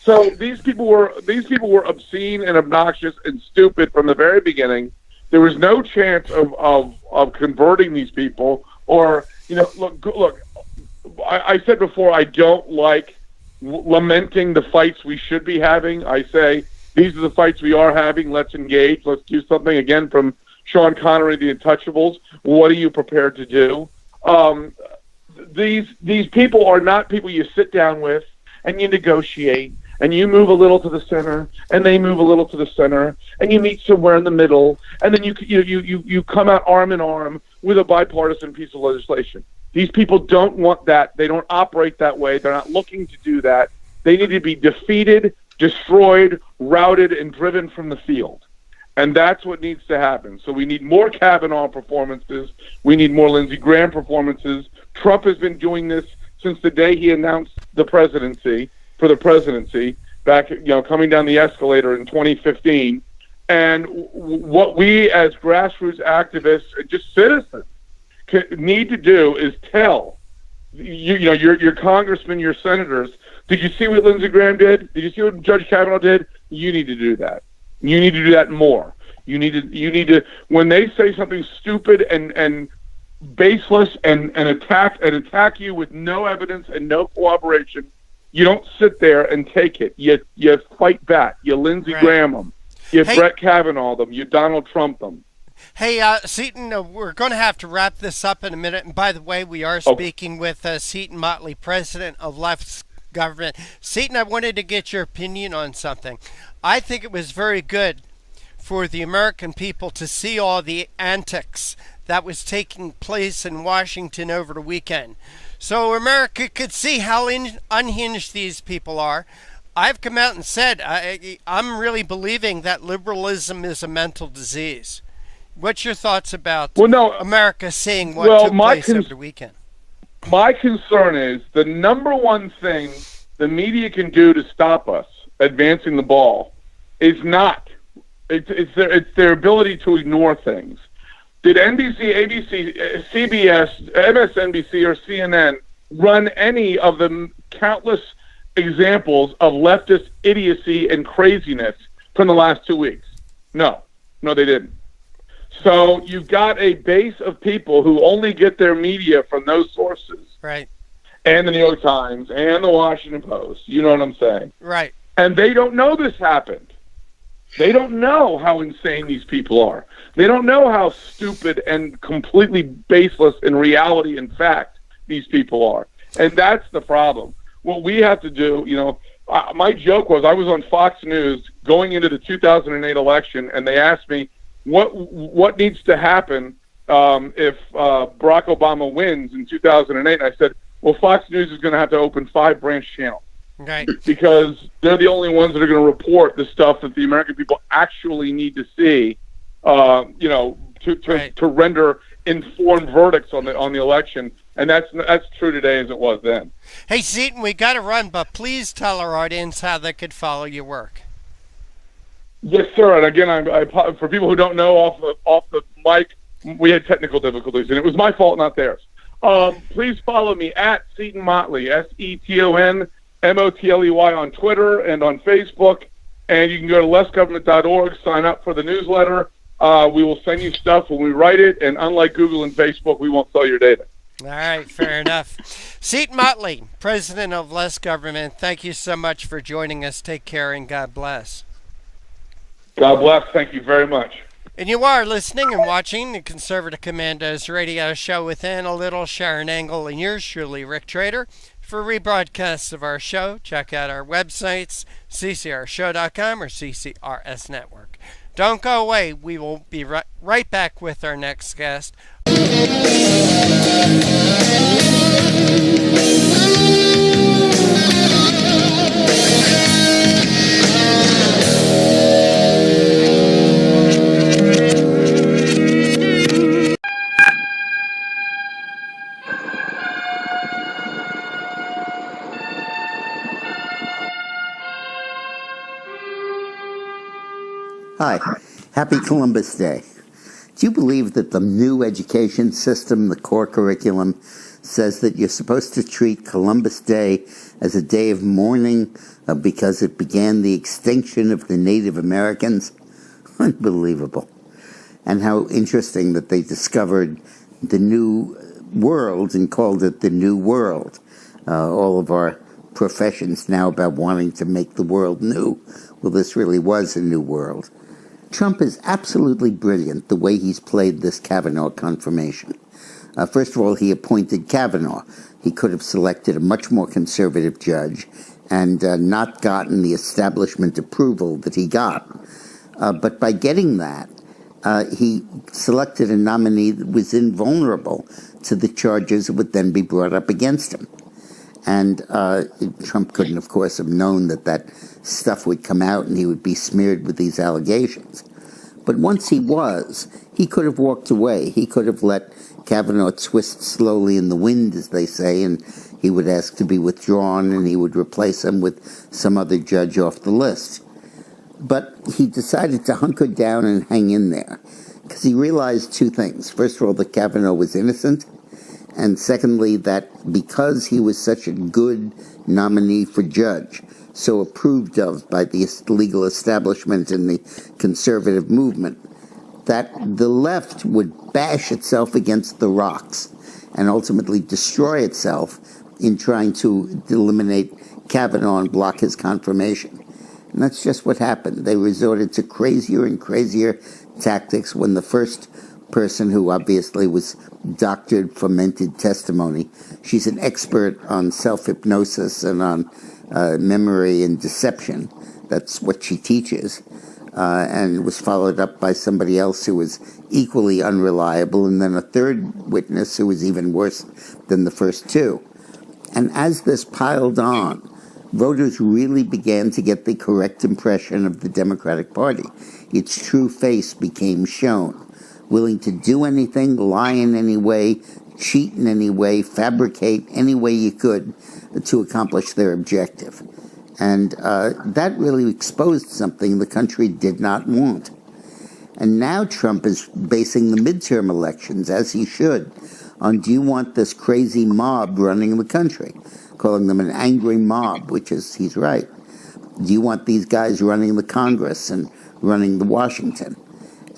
So these people were obscene and obnoxious and stupid from the very beginning. There was no chance of converting these people. Or, look. I said before, I don't like lamenting the fights we should be having. I say these are the fights we are having. Let's engage. Let's do something. Again, from Sean Connery, The Untouchables. What are you prepared to do? These people are not people you sit down with and you negotiate. And you move a little to the center, and they move a little to the center, and you meet somewhere in the middle, and then you come out arm in arm with a bipartisan piece of legislation. These people don't want that. They don't operate that way. They're not looking to do that. They need to be defeated, destroyed, routed, and driven from the field. And that's what needs to happen. So we need more Kavanaugh performances. We need more Lindsey Graham performances. Trump has been doing this since the day he announced the presidency. For the presidency, back, coming down the escalator in 2015, and what we as grassroots activists, just citizens, need to do is tell your congressmen, your senators. Did you see what Lindsey Graham did? Did you see what Judge Kavanaugh did? You need to do that. You need to do that more. You need to when they say something stupid and baseless and attack you with no evidence and no cooperation. You don't sit there and take it. You fight back. You Lindsey Graham them. You Brett Kavanaugh them. You Donald Trump them. Hey, Seton, we're going to have to wrap this up in a minute. And by the way, we are speaking with Seton Motley, president of Left's Government. Seton, I wanted to get your opinion on something. I think it was very good for the American people to see all the antics that was taking place in Washington over the weekend. So America could see how unhinged these people are. I've come out and said I'm really believing that liberalism is a mental disease. What's your thoughts about America seeing what took place over the weekend? My concern is the number one thing the media can do to stop us advancing the ball is not. It's their ability to ignore things. Did NBC, ABC, CBS, MSNBC, or CNN run any of the countless examples of leftist idiocy and craziness from the last 2 weeks? No, they didn't. So you've got a base of people who only get their media from those sources. Right. And the New York Times and the Washington Post. You know what I'm saying? Right. And they don't know this happened. They don't know how insane these people are. They don't know how stupid and completely baseless in reality and fact these people are. And that's the problem. What we have to do, my joke was I was on Fox News going into the 2008 election, and they asked me what needs to happen if Barack Obama wins in 2008. And I said, well, Fox News is going to have to open 5 branch channels. Right. Because they're the only ones that are going to report the stuff that the American people actually need to see, to render informed verdicts on the election. And that's true today as it was then. Hey, Seton, we got to run, but please tell our audience how they could follow your work. Yes, sir. And again, I for people who don't know, off the mic, we had technical difficulties, and it was my fault, not theirs. Please follow me at Seton Motley, SetonMotley on Twitter and on Facebook, and you can go to lessgovernment.org, sign up for the newsletter. We will send you stuff when we write it, and unlike Google and Facebook, we won't sell your data. All right, fair enough. Seton Motley, president of Less Government, thank you so much for joining us. Take care, and God bless. God bless. Thank you very much. And you are listening and watching the Conservative Commandos radio show with Ann, a little Sharron Angle, and yours truly, Rick Trader. For rebroadcasts of our show, check out our websites, ccrshow.com or CCRS Network. Don't go away. We will be right back with our next guest. Hi, happy Columbus Day. Do you believe that the new education system, the core curriculum, says that you're supposed to treat Columbus Day as a day of mourning because it began the extinction of the Native Americans? Unbelievable. And how interesting that they discovered the new world and called it the New World. All of our professions now about wanting to make the world new. Well, this really was a new world. Trump is absolutely brilliant the way he's played this Kavanaugh confirmation. First of all, he appointed Kavanaugh. He could have selected a much more conservative judge and not gotten the establishment approval that he got. But by getting that, he selected a nominee that was invulnerable to the charges that would then be brought up against him. And Trump couldn't, of course, have known that that stuff would come out and he would be smeared with these allegations. But once he was, he could have walked away. He could have let Kavanaugh twist slowly in the wind, as they say, and he would ask to be withdrawn and he would replace him with some other judge off the list. But he decided to hunker down and hang in there because he realized two things. First of all, that Kavanaugh was innocent. And secondly, that because he was such a good nominee for judge, so approved of by the legal establishment and the conservative movement, that the left would bash itself against the rocks and ultimately destroy itself in trying to eliminate Kavanaugh and block his confirmation. And that's just what happened. They resorted to crazier and crazier tactics when the first person, who obviously was doctored, fermented testimony. She's an expert on self-hypnosis and on memory and deception. That's what she teaches. And was followed up by somebody else who was equally unreliable, and then a third witness who was even worse than the first two. And as this piled on, voters really began to get the correct impression of the Democratic Party. Its true face became shown. Willing to do anything, lie in any way, cheat in any way, fabricate any way you could to accomplish their objective. And that really exposed something the country did not want. And now Trump is basing the midterm elections, as he should, on do you want this crazy mob running the country? Calling them an angry mob, which is, he's right. Do you want these guys running the Congress and running the Washington?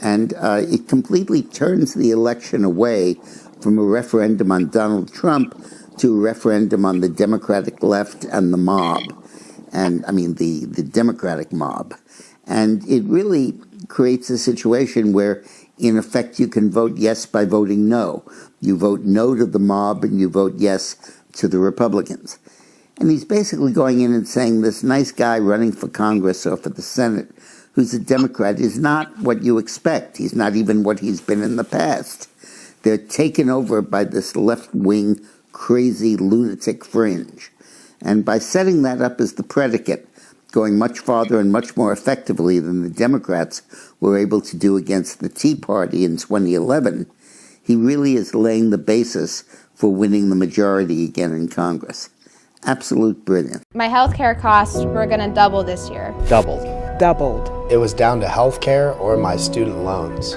And it completely turns the election away from a referendum on Donald Trump to a referendum on the Democratic left and the mob. And I mean, the Democratic mob. And it really creates a situation where, in effect, you can vote yes by voting no. You vote no to the mob and you vote yes to the Republicans. And he's basically going in and saying this nice guy running for Congress or for the Senate who's a Democrat is not what you expect. He's not even what he's been in the past. They're taken over by this left-wing, crazy, lunatic fringe. And by setting that up as the predicate, going much farther and much more effectively than the Democrats were able to do against the Tea Party in 2011, he really is laying the basis for winning the majority again in Congress. Absolute brilliance. My health care costs were going to double this year. Doubled. Doubled. It was down to health care or my student loans.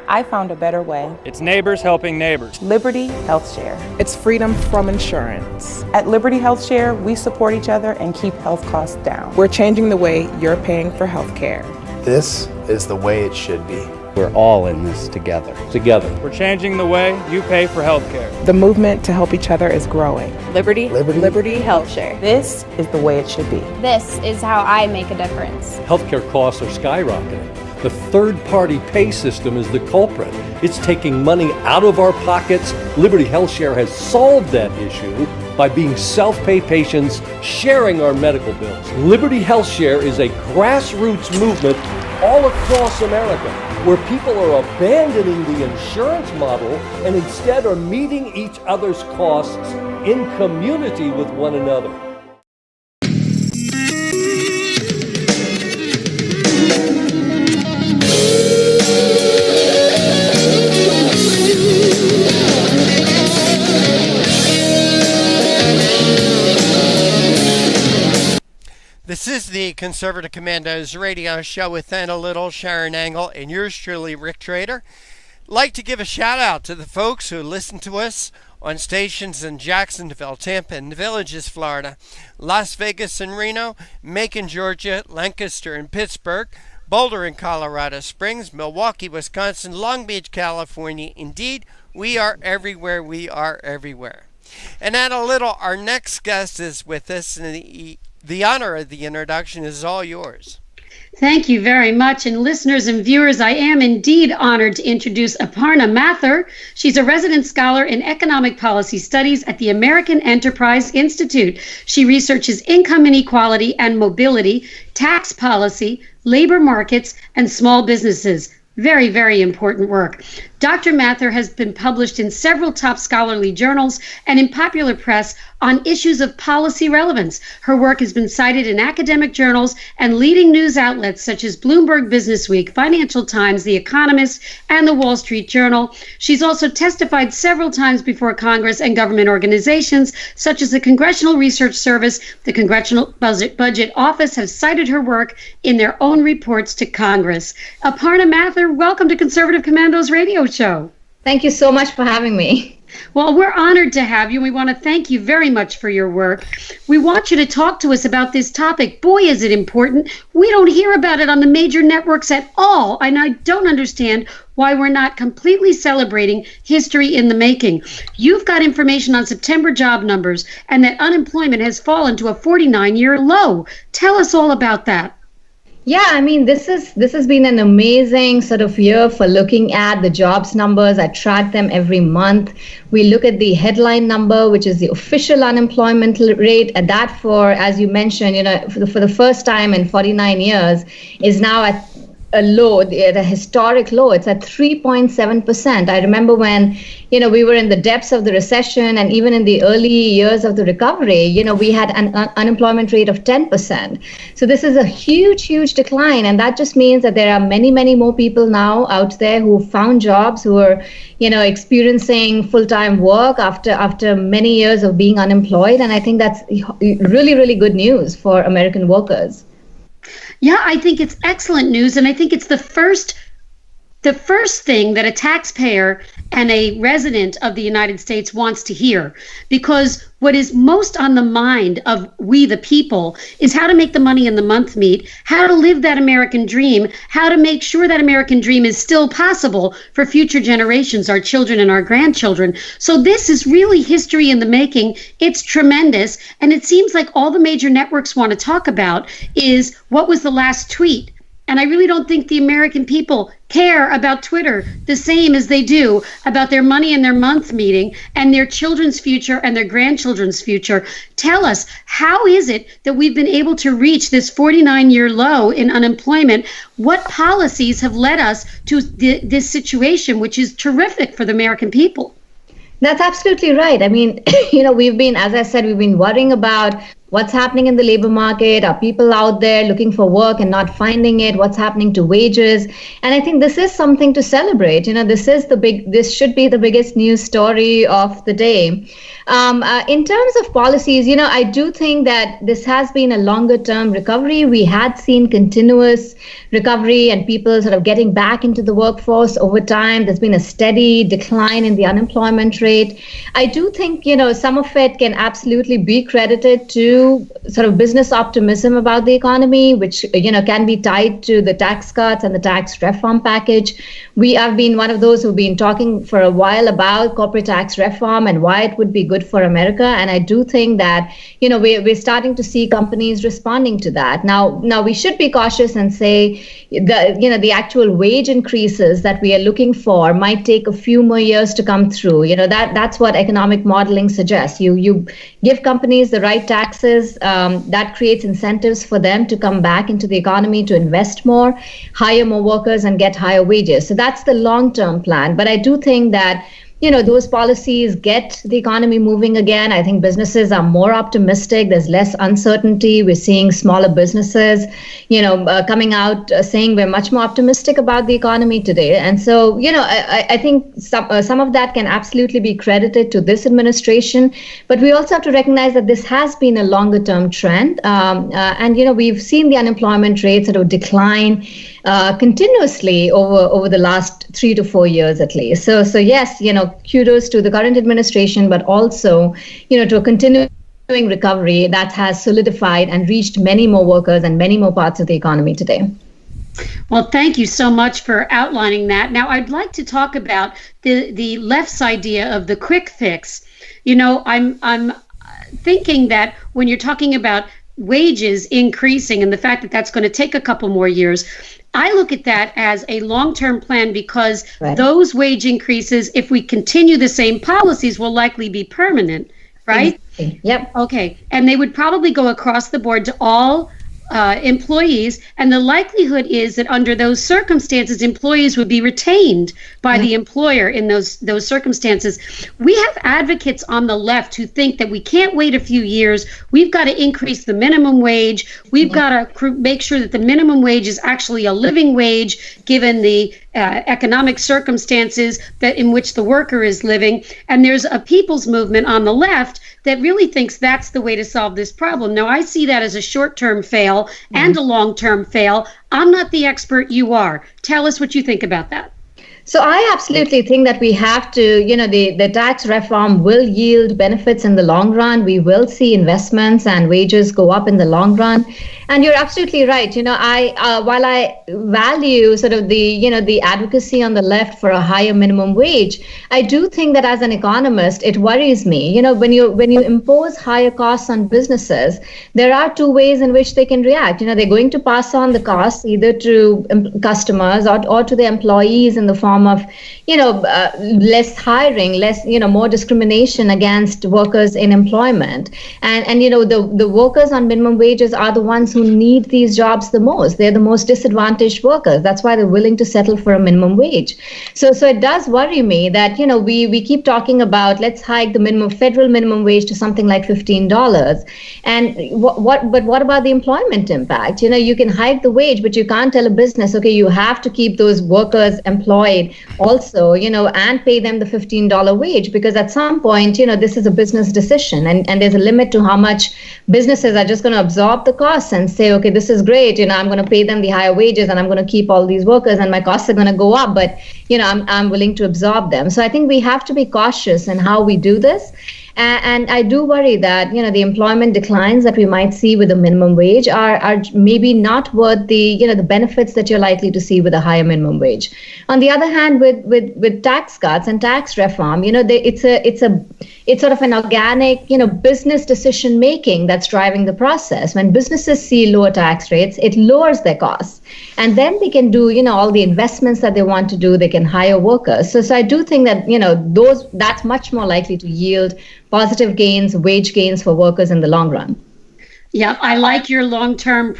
I found a better way. It's neighbors helping neighbors. Liberty Health Share. It's freedom from insurance. At Liberty Health Share, we support each other and keep health costs down. We're changing the way you're paying for health care. This is the way it should be. We're all in this together. Together. We're changing the way you pay for health care. The movement to help each other is growing. Liberty. Liberty Health Share. This is the way it should be. This is how I make a difference. Healthcare costs are skyrocketing. The third-party pay system is the culprit. It's taking money out of our pockets. Liberty HealthShare has solved that issue by being self-pay patients sharing our medical bills. Liberty HealthShare is a grassroots movement all across America where people are abandoning the insurance model and instead are meeting each other's costs in community with one another. This is the Conservative Commandos radio show with Anna Little, Sharron Angle, and yours truly, Rick Trader. I'd like to give a shout out to the folks who listen to us on stations in Jacksonville, Tampa, and Villages, Florida, Las Vegas and Reno, Macon, Georgia, Lancaster and Pittsburgh, Boulder in Colorado Springs, Milwaukee, Wisconsin, Long Beach, California. Indeed, we are everywhere. We are everywhere. And Anna Little, our next guest is with us, and the honor of the introduction is all yours. Thank you very much. And listeners and viewers, I am indeed honored to introduce Aparna Mathur. She's a resident scholar in economic policy studies at the American Enterprise Institute. She researches income inequality and mobility, tax policy, labor markets, and small businesses. Very, very important work. Dr. Mathur has been published in several top scholarly journals and in popular press on issues of policy relevance. Her work has been cited in academic journals and leading news outlets such as Bloomberg Businessweek, Financial Times, The Economist, and The Wall Street Journal. She's also testified several times before Congress and government organizations such as the Congressional Research Service, the Congressional Budget Office have cited her work in their own reports to Congress. Aparna Mathur, welcome to Conservative Commandos Radio Show. Thank you so much for having me. Well, we're honored to have you. We want to thank you very much for your work. We want you to talk to us about this topic. Boy, is it important. We don't hear about it on the major networks at all, and I don't understand why we're not completely celebrating history in the making. You've got information on September job numbers and that unemployment has fallen to a 49-year low. Tell us all about that. Yeah, I mean, this has been an amazing sort of year for looking at the jobs numbers. I track them every month. We look at the headline number, which is the official unemployment rate, and that for, as you mentioned, for the first time in 49 years, is now at a low, at a historic low. It's at 3.7%. I remember when, we were in the depths of the recession, and even in the early years of the recovery, we had an unemployment rate of 10%. So this is a huge, huge decline. And that just means that there are many, many more people now out there who found jobs, who are, experiencing full-time work after many years of being unemployed. And I think that's really, really good news for American workers. Yeah, I think it's excellent news, and I think it's the first thing that a taxpayer and a resident of the United States wants to hear, because what is most on the mind of we the people is how to make the money in the month meet, how to live that American dream, how to make sure that American dream is still possible for future generations, our children and our grandchildren. So this is really history in the making. It's tremendous, and it seems like all the major networks want to talk about is what was the last tweet. And I really don't think the American people care about Twitter the same as they do about their money and their month meeting and their children's future and their grandchildren's future. Tell us, how is it that we've been able to reach this 49-year low in unemployment? What policies have led us to this situation, which is terrific for the American people? That's absolutely right. I mean, we've been worrying about what's happening in the labor market. Are people out there looking for work and not finding it? What's happening to wages? And I think this is something to celebrate. This should be the biggest news story of the day. In terms of policies, I do think that this has been a longer term recovery. We had seen continuous recovery and people sort of getting back into the workforce over time. There's been a steady decline in the unemployment rate. I do think, some of it can absolutely be credited to view sort of business optimism about the economy, which, can be tied to the tax cuts and the tax reform package. We have been one of those who've been talking for a while about corporate tax reform and why it would be good for America. And I do think that, we're starting to see companies responding to that. Now we should be cautious and say the actual wage increases that we are looking for might take a few more years to come through. That's what economic modeling suggests. You give companies the right taxes, that creates incentives for them to come back into the economy, to invest more, hire more workers, and get higher wages. So that's the long-term plan. But I do think that those policies get the economy moving again. I think businesses are more optimistic. There's less uncertainty. We're seeing smaller businesses, coming out saying we're much more optimistic about the economy today. And so, I think some of that can absolutely be credited to this administration. But we also have to recognize that this has been a longer term trend. And we've seen the unemployment rate sort of decline continuously over the last 3 to 4 years at least. So yes, kudos to the current administration, but also, to a continuing recovery that has solidified and reached many more workers and many more parts of the economy today. Well, thank you so much for outlining that. Now, I'd like to talk about the left's idea of the quick fix. I'm thinking that when you're talking about wages increasing and the fact that that's going to take a couple more years, I look at that as a long-term plan because those wage increases, if we continue the same policies, will likely be permanent, right? Yep. Okay. And they would probably go across the board to all employees. And the likelihood is that under those circumstances, employees would be retained by the employer in those circumstances. We have advocates on the left who think that we can't wait a few years. We've got to increase the minimum wage. We've got to make sure that the minimum wage is actually a living wage, given the economic circumstances that in which the worker is living. And there's a people's movement on the left that really thinks that's the way to solve this problem. Now, I see that as a short-term fail and a long-term fail. I'm not the expert, you are. Tell us what you think about that. So I absolutely think that we have to, the tax reform will yield benefits in the long run. We will see investments and wages go up in the long run. And you're absolutely right. While I value sort of the advocacy on the left for a higher minimum wage, I do think that as an economist, it worries me. When you impose higher costs on businesses, there are two ways in which they can react. They're going to pass on the costs either to customers or to the employees in the form of, less hiring, less, more discrimination against workers in employment. And the workers on minimum wages are the ones who need these jobs the most. They're the most disadvantaged workers. That's why they're willing to settle for a minimum wage. So it does worry me that, we keep talking about let's hike the federal minimum wage to something like $15. And what about the employment impact? You can hike the wage, but you can't tell a business, okay, you have to keep those workers employed also, and pay them the $15 wage, because at some point, this is a business decision and there's a limit to how much businesses are just going to absorb the costs and say, okay, this is great, I'm going to pay them the higher wages and I'm going to keep all these workers and my costs are going to go up, but, I'm willing to absorb them. So I think we have to be cautious in how we do this. And I do worry that, the employment declines that we might see with the minimum wage are maybe not worth the benefits that you're likely to see with a higher minimum wage. On the other hand, with tax cuts and tax reform, it's sort of an organic, business decision making that's driving the process. When businesses see lower tax rates, it lowers their costs. And then they can do, all the investments that they want to do. They can hire workers. So I do think that, that's much more likely to yield positive gains, wage gains for workers in the long run. Yeah, I like your long-term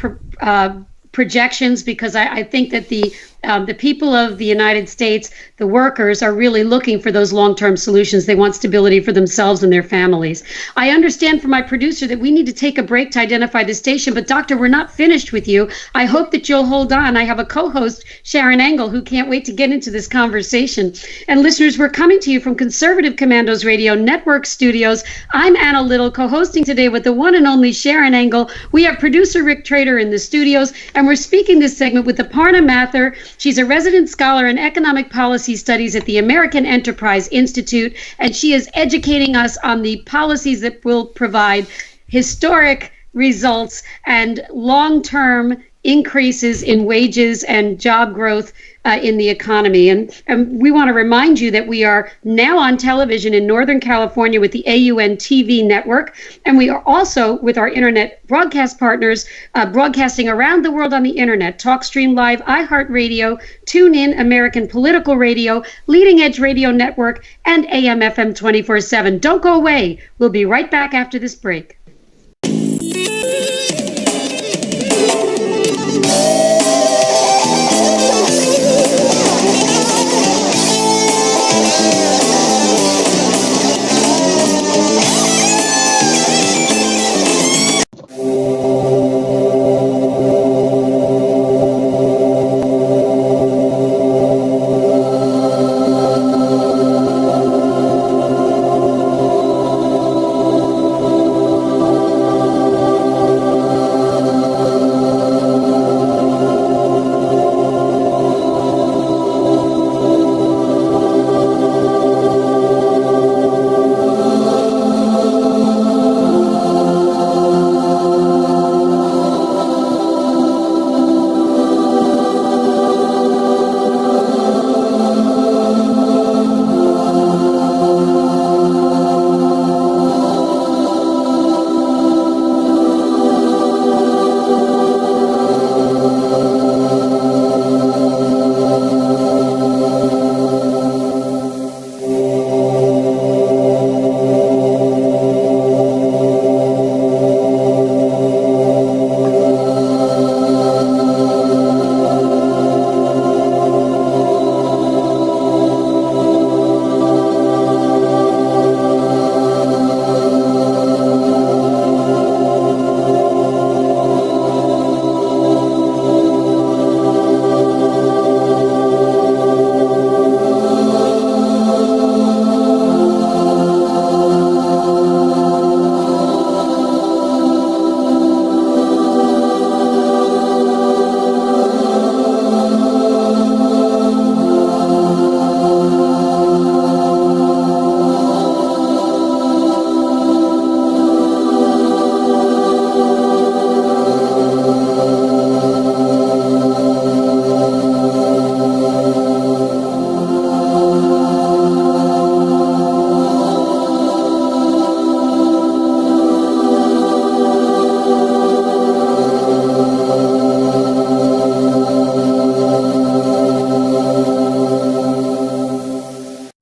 projections because I think that the people of the United States, the workers, are really looking for those long-term solutions. They want stability for themselves and their families. I understand from my producer that we need to take a break to identify the station, but Doctor, we're not finished with you. I hope that you'll hold on. I have a co-host, Sharron Angle, who can't wait to get into this conversation. And listeners, we're coming to you from Conservative Commandos Radio Network Studios. I'm Anna Little, co-hosting today with the one and only Sharron Angle. We have producer Rick Trader in the studios, and we're speaking this segment with Aparna Mathur. She's a resident scholar in economic policy studies at the American Enterprise Institute, and she is educating us on the policies that will provide historic results and long-term increases in wages and job growth in the economy. And we want to remind you that we are now on television in Northern California with the AUN TV network. And we are also with our internet broadcast partners broadcasting around the world on the internet, TalkStream Live, iHeartRadio, TuneIn, American Political Radio, Leading Edge Radio Network, and AM/FM 24/7. Don't go away. We'll be right back after this break.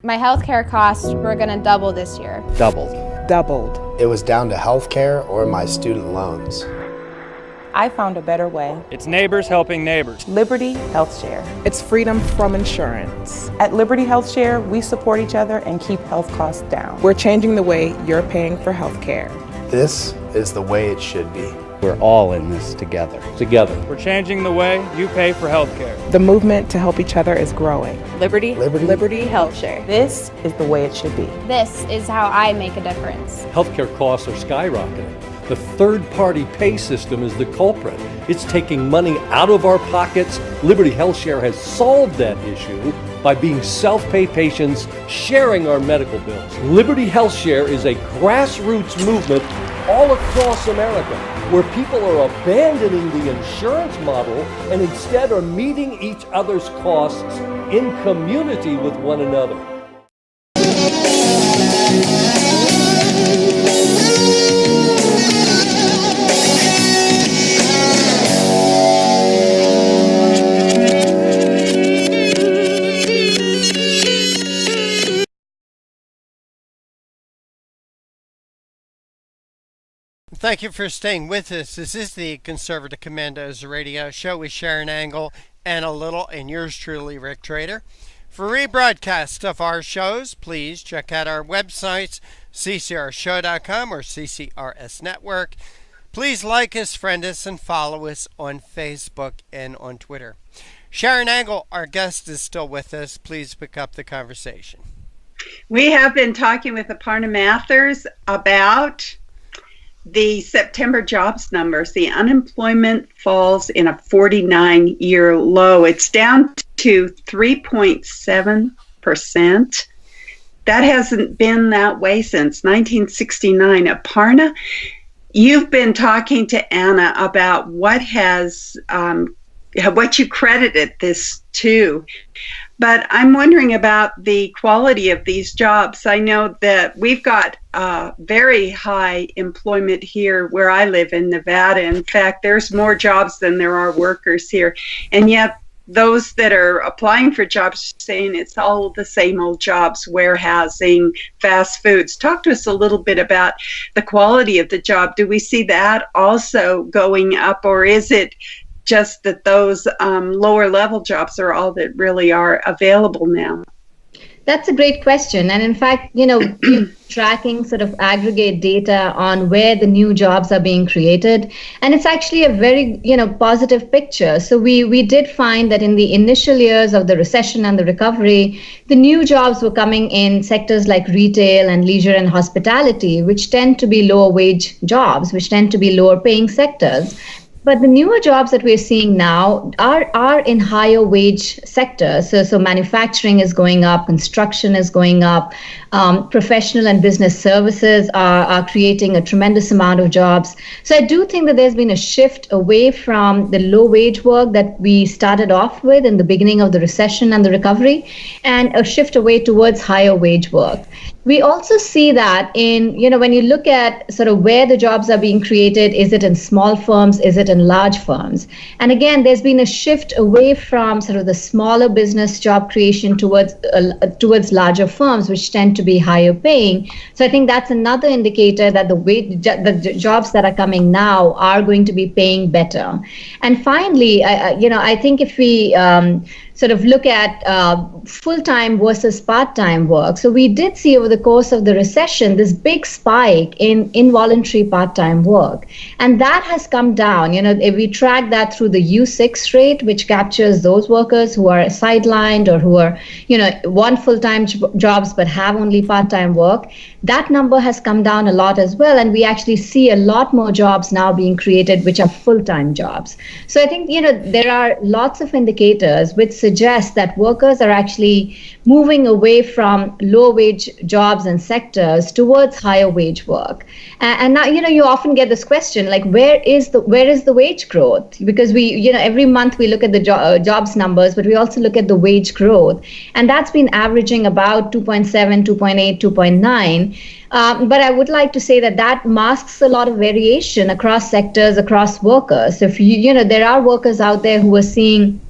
My healthcare costs were going to double this year. Doubled. It was down to healthcare or my student loans. I found a better way. It's neighbors helping neighbors. Liberty Health Share. It's freedom from insurance. At Liberty Health Share, we support each other and keep health costs down. We're changing the way you're paying for health care. This is the way it should be. We're all in this together. We're changing the way you pay for health care. The movement to help each other is growing. Liberty Health Share. This is the way it should be. This is how I make a difference. Healthcare costs are skyrocketing. The third-party pay system is the culprit. It's taking money out of our pockets. Liberty Health Share has solved that issue by being self-pay patients sharing our medical bills. Liberty Health Share is a grassroots movement all across America where people are abandoning the insurance model and instead are meeting each other's costs in community with one another. Thank you for staying with us. This is the Conservative Commandos Radio Show with Sharron Angle and yours truly, Rick Trader. For rebroadcasts of our shows, please check out our websites, ccrshow.com or CCRS Network. Please like us, friend us, and follow us on Facebook and on Twitter. Sharron Angle, our guest, is still with us. Please pick up the conversation. We have been talking with Aparna Mathers about the September jobs numbers. The unemployment falls in a 49-year low. It's down to 3.7%. That hasn't been that way since 1969. Aparna, You've been talking to Anna about what you credited this to. But I'm wondering about the quality of these jobs. I know that we've got very high employment here where I live in Nevada. In fact, there's more jobs than there are workers here. And yet those that are applying for jobs are saying it's all the same old jobs, warehousing, fast foods. Talk to us a little bit about the quality of the job. Do we see that also going up, or is it just that those lower level jobs are all that really are available now? That's a great question. And in fact, we're tracking sort of aggregate data on where the new jobs are being created. And it's actually a very, positive picture. So we did find that in the initial years of the recession and the recovery, the new jobs were coming in sectors like retail and leisure and hospitality, which tend to be lower wage jobs, which tend to be lower paying sectors. But the newer jobs that we're seeing now are in higher wage sectors. So manufacturing is going up, construction is going up, professional and business services are creating a tremendous amount of jobs. So I do think that there's been a shift away from the low wage work that we started off with in the beginning of the recession and the recovery, and a shift away towards higher wage work. We also see that in, when you look at sort of where the jobs are being created, is it in small firms? Is it in large firms? And again, there's been a shift away from sort of the smaller business job creation towards larger firms, which tend to be higher paying. So I think that's another indicator that the jobs that are coming now are going to be paying better. And finally, I think if we sort of look at full-time versus part-time work. So we did see over the course of the recession this big spike in involuntary part-time work. And that has come down. If we track that through the U6 rate, which captures those workers who are sidelined or who are, want full-time jobs but have only part-time work, that number has come down a lot as well. And we actually see a lot more jobs now being created which are full-time jobs. So I think, there are lots of indicators which suggest that workers are actually moving away from low wage jobs and sectors towards higher wage work. And now, you often get this question, like, where is the wage growth? Because we, every month we look at the jobs numbers, but we also look at the wage growth. And that's been averaging about 2.7, 2.8, 2.9. But I would like to say that masks a lot of variation across sectors, across workers. So if there are workers out there who are seeing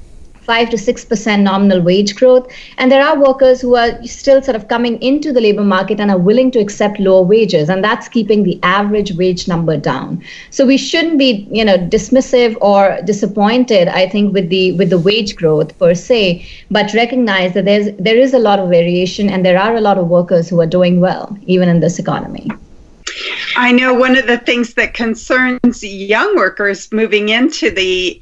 5 to 6% nominal wage growth. And there are workers who are still sort of coming into the labor market and are willing to accept lower wages. And that's keeping the average wage number down. So we shouldn't be, dismissive or disappointed, I think, with the wage growth per se, but recognize that there is a lot of variation and there are a lot of workers who are doing well, even in this economy. I know one of the things that concerns young workers moving into the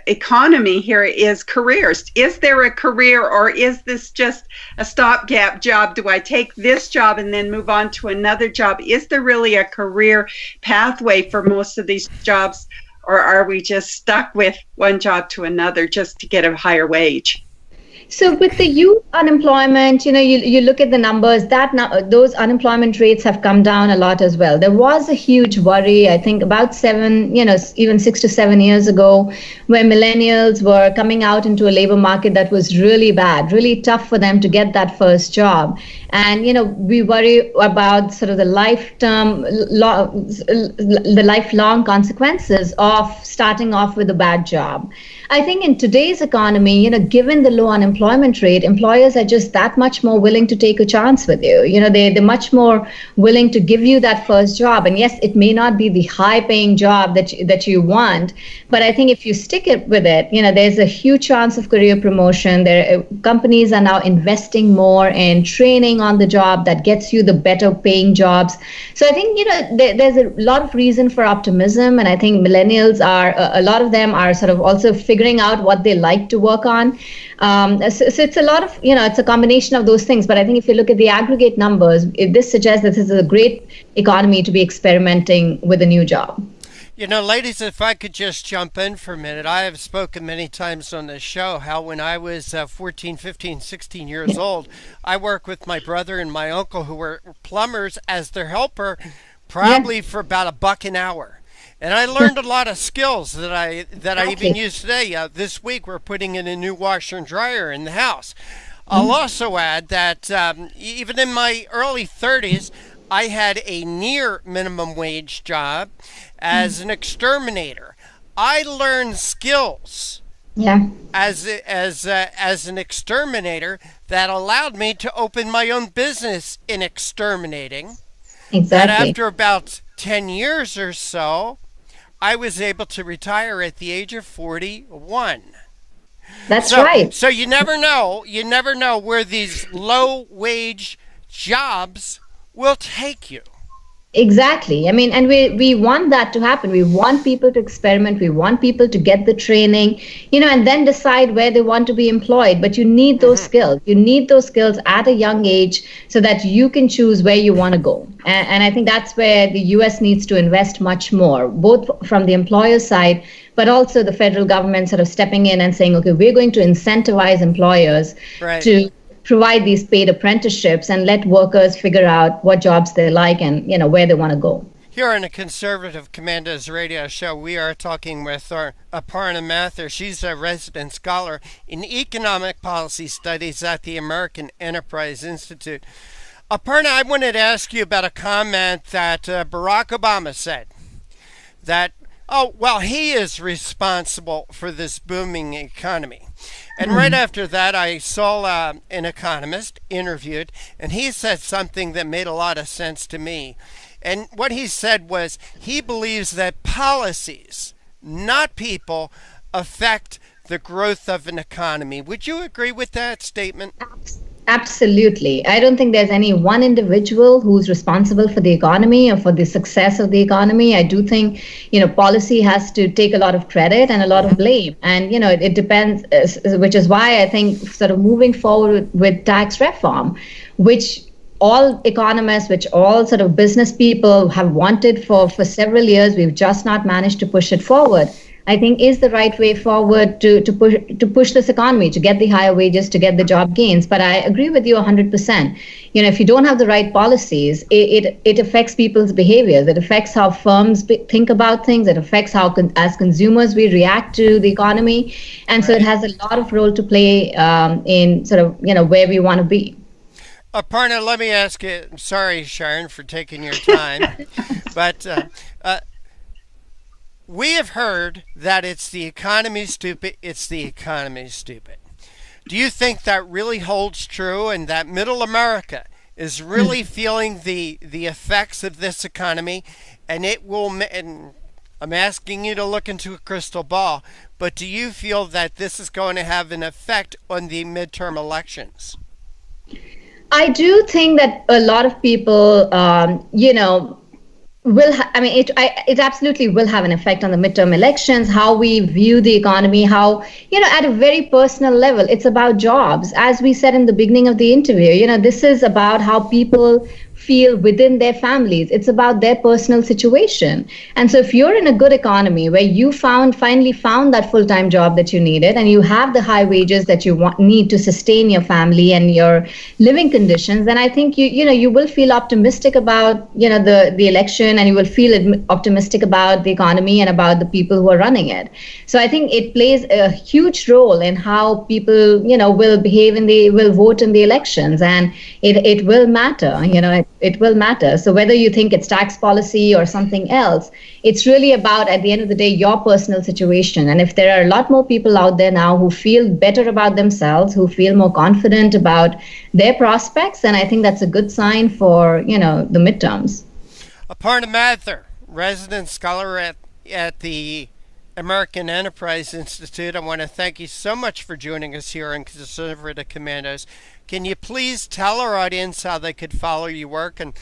economy here is careers. Is there a career, or is this just a stopgap job? Do I take this job and then move on to another job? Is there really a career pathway for most of these jobs, or are we just stuck with one job to another just to get a higher wage? So with the youth unemployment, you look at the numbers, those unemployment rates have come down a lot as well. There was a huge worry, I think about even 6 to 7 years ago, where millennials were coming out into a labor market that was really bad, really tough for them to get that first job. And, we worry about sort of the lifelong consequences of starting off with a bad job. I think in today's economy, given the low unemployment rate, employers are just that much more willing to take a chance with you. They're much more willing to give you that first job. And yes, it may not be the high paying job that you want, but I think if you stick it with it, there's a huge chance of career promotion. Companies are now investing more in training on the job that gets you the better paying jobs. So I think, there's a lot of reason for optimism. And I think millennials a lot of them are sort of also figuring out what they like to work on. So it's a lot of, it's a combination of those things. But I think if you look at the aggregate numbers, this suggests that this is a great economy to be experimenting with a new job. Ladies, if I could just jump in for a minute. I have spoken many times on this show how when I was 14, 15, 16 years old, I worked with my brother and my uncle who were plumbers as their helper. probably for about $1 an hour. And I learned a lot of skills that I even use today. This week we're putting in a new washer and dryer in the house. I'll also add that even in my early 30s, I had a near minimum wage job as an exterminator. I learned skills as an exterminator that allowed me to open my own business in exterminating. Exactly. And after about 10 years or so, I was able to retire at the age of 41. That's right. So you never know where these low wage jobs will take you. Exactly. I mean, and we want that to happen. We want people to experiment. We want people to get the training, and then decide where they want to be employed. But you need those skills. You need those skills at a young age so that you can choose where you want to go. And I think that's where the U.S. needs to invest much more, both from the employer side, but also the federal government sort of stepping in and saying, okay, we're going to incentivize employers to provide these paid apprenticeships and let workers figure out what jobs they like and where they want to go. Here on the Conservative Commandos radio show, we are talking with Aparna Mathur. She's a resident scholar in economic policy studies at the American Enterprise Institute. Aparna, I wanted to ask you about a comment that Barack Obama said, that he is responsible for this booming economy. And right after that, I saw an economist interviewed, and he said something that made a lot of sense to me. And what he said was he believes that policies, not people, affect the growth of an economy. Would you agree with that statement? Absolutely. I don't think there's any one individual who's responsible for the economy or for the success of the economy. I do think, policy has to take a lot of credit and a lot of blame. And, it depends, which is why I think sort of moving forward with tax reform, which all economists, which all sort of business people have wanted for several years, we've just not managed to push it forward. I think is the right way forward to push this economy, to get the higher wages, to get the job gains. But I agree with you 100%. If you don't have the right policies, it affects people's behaviors. It affects how firms think about things. It affects how, as consumers, we react to the economy. And so it has a lot of role to play in sort of, where we want to be. Aparna, let me ask you, sorry, Sharron, for taking your time, but we have heard that it's the economy stupid, it's the economy stupid. Do you think that really holds true and that middle America is really feeling the effects of this economy, and it will, and I'm asking you to look into a crystal ball, but do you feel that this is going to have an effect on the midterm elections? I do think that a lot of people, it absolutely will have an effect on the midterm elections, how we view the economy, how, at a very personal level, it's about jobs. As we said in the beginning of the interview, this is about how people feel within their families. It's about their personal situation. And so if you're in a good economy where you finally found that full-time job that you needed, and you have the high wages that you need to sustain your family and your living conditions, then I think you will feel optimistic about the election, and you will feel optimistic about the economy and about the people who are running it. So I think it plays a huge role in how people will behave will vote in the elections, and it will matter. It will matter. So whether you think it's tax policy or something else, it's really about, at the end of the day, your personal situation. And if there are a lot more people out there now who feel better about themselves, who feel more confident about their prospects, then I think that's a good sign for, the midterms. Aparna Mathur, resident scholar at the American Enterprise Institute, I want to thank you so much for joining us here on Conservative Commandos. Can you please tell our audience how they could follow your work and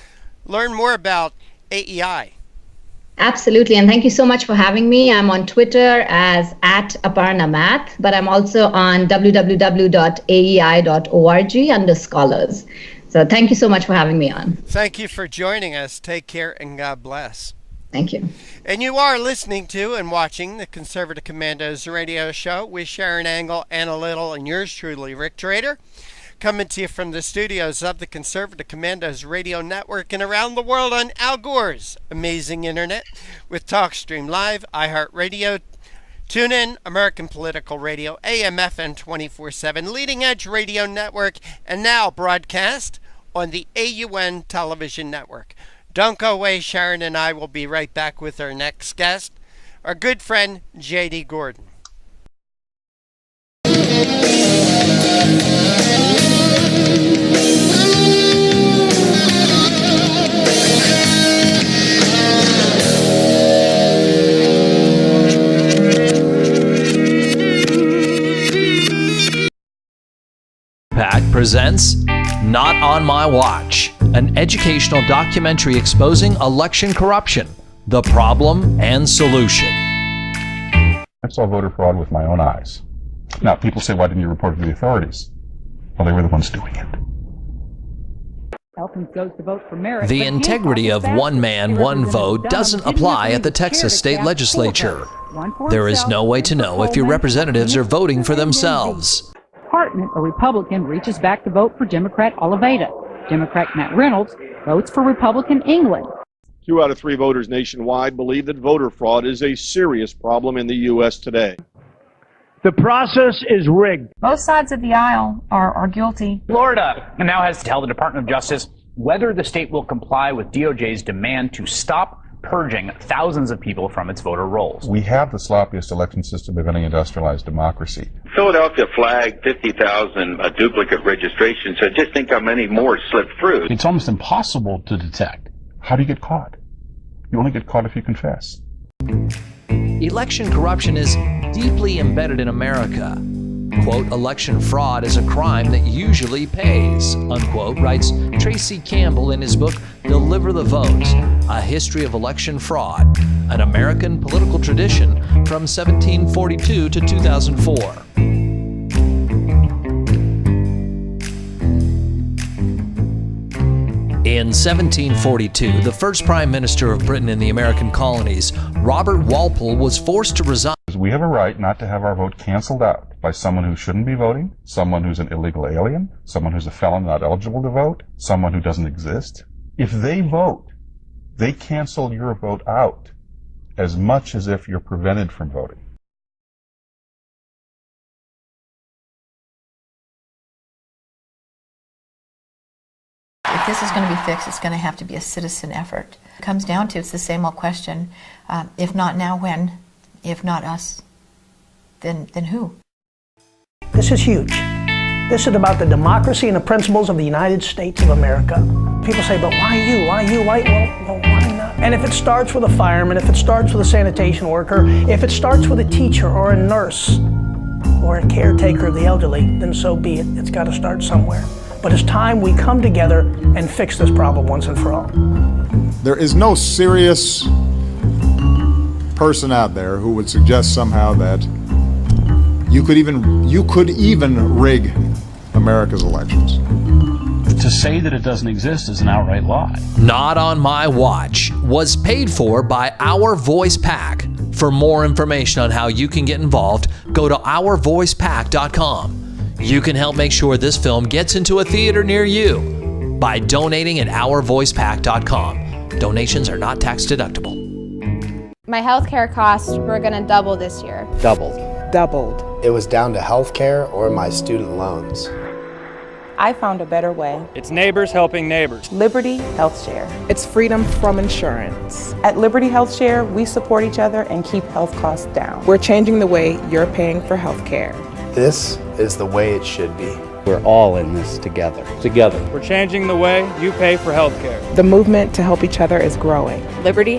learn more about AEI? Absolutely, and thank you so much for having me. I'm on Twitter as @AparnaMath, but I'm also on www.aei.org under scholars. So thank you so much for having me on. Thank you for joining us. Take care and God bless. Thank you. And you are listening to and watching the Conservative Commandos radio show with Sharron Angle, Anna Little, and yours truly, Rick Trader. coming to you from the studios of the Conservative Commandos Radio Network and around the world on Al Gore's amazing internet with TalkStream Live, iHeartRadio, TuneIn, American Political Radio, AM/FM 24/7, Leading Edge Radio Network, and now broadcast on the AUN Television Network. Don't go away. Sharron and I will be right back with our next guest, our good friend J.D. Gordon. PAC presents Not on My Watch, an educational documentary exposing election corruption, the problem and solution. I saw voter fraud with my own eyes. Now, people say, why didn't you report it to the authorities? Well, they were the ones doing it. The integrity of one man, one vote doesn't apply at the Texas state legislature. There is no way to know if your representatives are voting for themselves. Department, a Republican reaches back to vote for Democrat Oliveira. Democrat Matt Reynolds votes for Republican England. 2 out of 3 voters nationwide believe that voter fraud is a serious problem in the U.S. today. The process is rigged. Both sides of the aisle are guilty. Florida now has to tell the Department of Justice whether the state will comply with DOJ's demand to stop purging thousands of people from its voter rolls. We have the sloppiest election system of any industrialized democracy. Philadelphia flagged 50,000 duplicate registrations, so just think how many more slipped through. It's almost impossible to detect. How do you get caught? You only get caught if you confess. Election corruption is deeply embedded in America. Quote, election fraud is a crime that usually pays, unquote, writes Tracy Campbell in his book, Deliver the Vote, A History of Election Fraud, an American political tradition from 1742 to 2004. In 1742, the first Prime Minister of Britain in the American colonies, Robert Walpole, was forced to resign. We have a right not to have our vote canceled out by someone who shouldn't be voting, someone who's an illegal alien, someone who's a felon not eligible to vote, someone who doesn't exist. If they vote, they cancel your vote out as much as if you're prevented from voting. If this is going to be fixed, it's going to have to be a citizen effort. It comes down to, it's the same old question, if not now, when? If not us, then who? This is huge. This is about the democracy and the principles of the United States of America. People say, but why you? Why you? Why? Well, why not? And if it starts with a fireman, if it starts with a sanitation worker, if it starts with a teacher or a nurse or a caretaker of the elderly, then so be it. It's got to start somewhere. But it's time we come together and fix this problem once and for all. There is no serious person out there who would suggest somehow that you could even rig America's elections. To say that it doesn't exist is an outright lie. Not on My Watch was paid for by Our Voice PAC. For more information on how you can get involved, go to ourvoicepac.com. You can help make sure this film gets into a theater near you by donating at ourvoicepac.com. Donations are not tax deductible. My healthcare costs were going to double this year. Doubled. It was down to healthcare or my student loans. I found a better way. It's neighbors helping neighbors. Liberty Health Share. It's freedom from insurance. At Liberty Health Share, we support each other and keep health costs down. We're changing the way you're paying for health care. This is the way it should be. We're all in this together. We're changing the way you pay for health care. The movement to help each other is growing. Liberty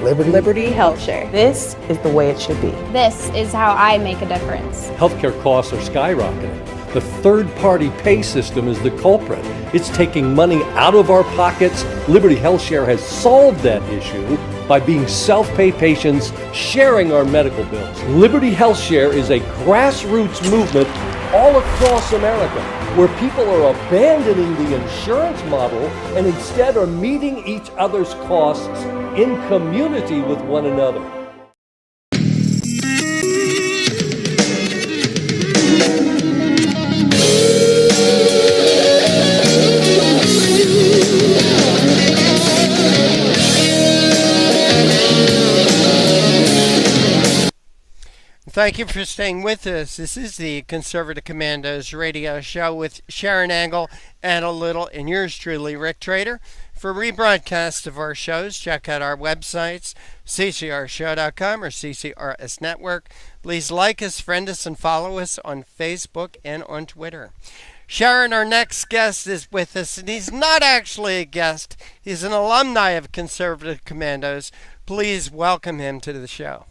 Health Share. This is the way it should be. This is how I make a difference. Healthcare costs are skyrocketing. The third-party pay system is the culprit. It's taking money out of our pockets. Liberty Health Share has solved that issue by being self-pay patients sharing our medical bills. Liberty Health Share is a grassroots movement all across America where people are abandoning the insurance model and instead are meeting each other's costs in community with one another. Thank you for staying with us. This is the Conservative Commandos radio show with Sharron Angle and and yours truly, Rick Trader. For rebroadcasts of our shows, check out our websites, ccrshow.com or CCRS Network. Please like us, friend us, and follow us on Facebook and on Twitter. Sharron, our next guest is with us, and he's not actually a guest. He's an alumni of Conservative Commandos. Please welcome him to the show.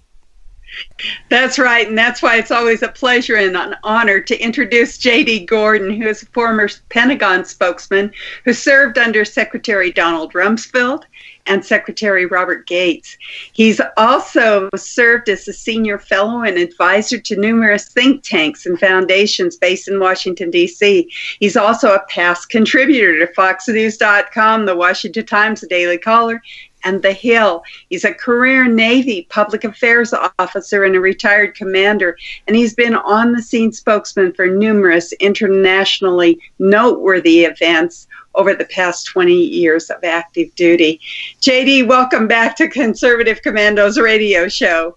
That's right, and that's why it's always a pleasure and an honor to introduce J.D. Gordon, who is a former Pentagon spokesman who served under Secretary Donald Rumsfeld and Secretary Robert Gates. He's also served as a senior fellow and advisor to numerous think tanks and foundations based in Washington, D.C. He's also a past contributor to FoxNews.com, The Washington Times, The Daily Caller, and The Hill. He's a career Navy public affairs officer and a retired commander, and he's been on-the-scene spokesman for numerous internationally noteworthy events over the past 20 years of active duty. JD, welcome back to Conservative Commandos radio show.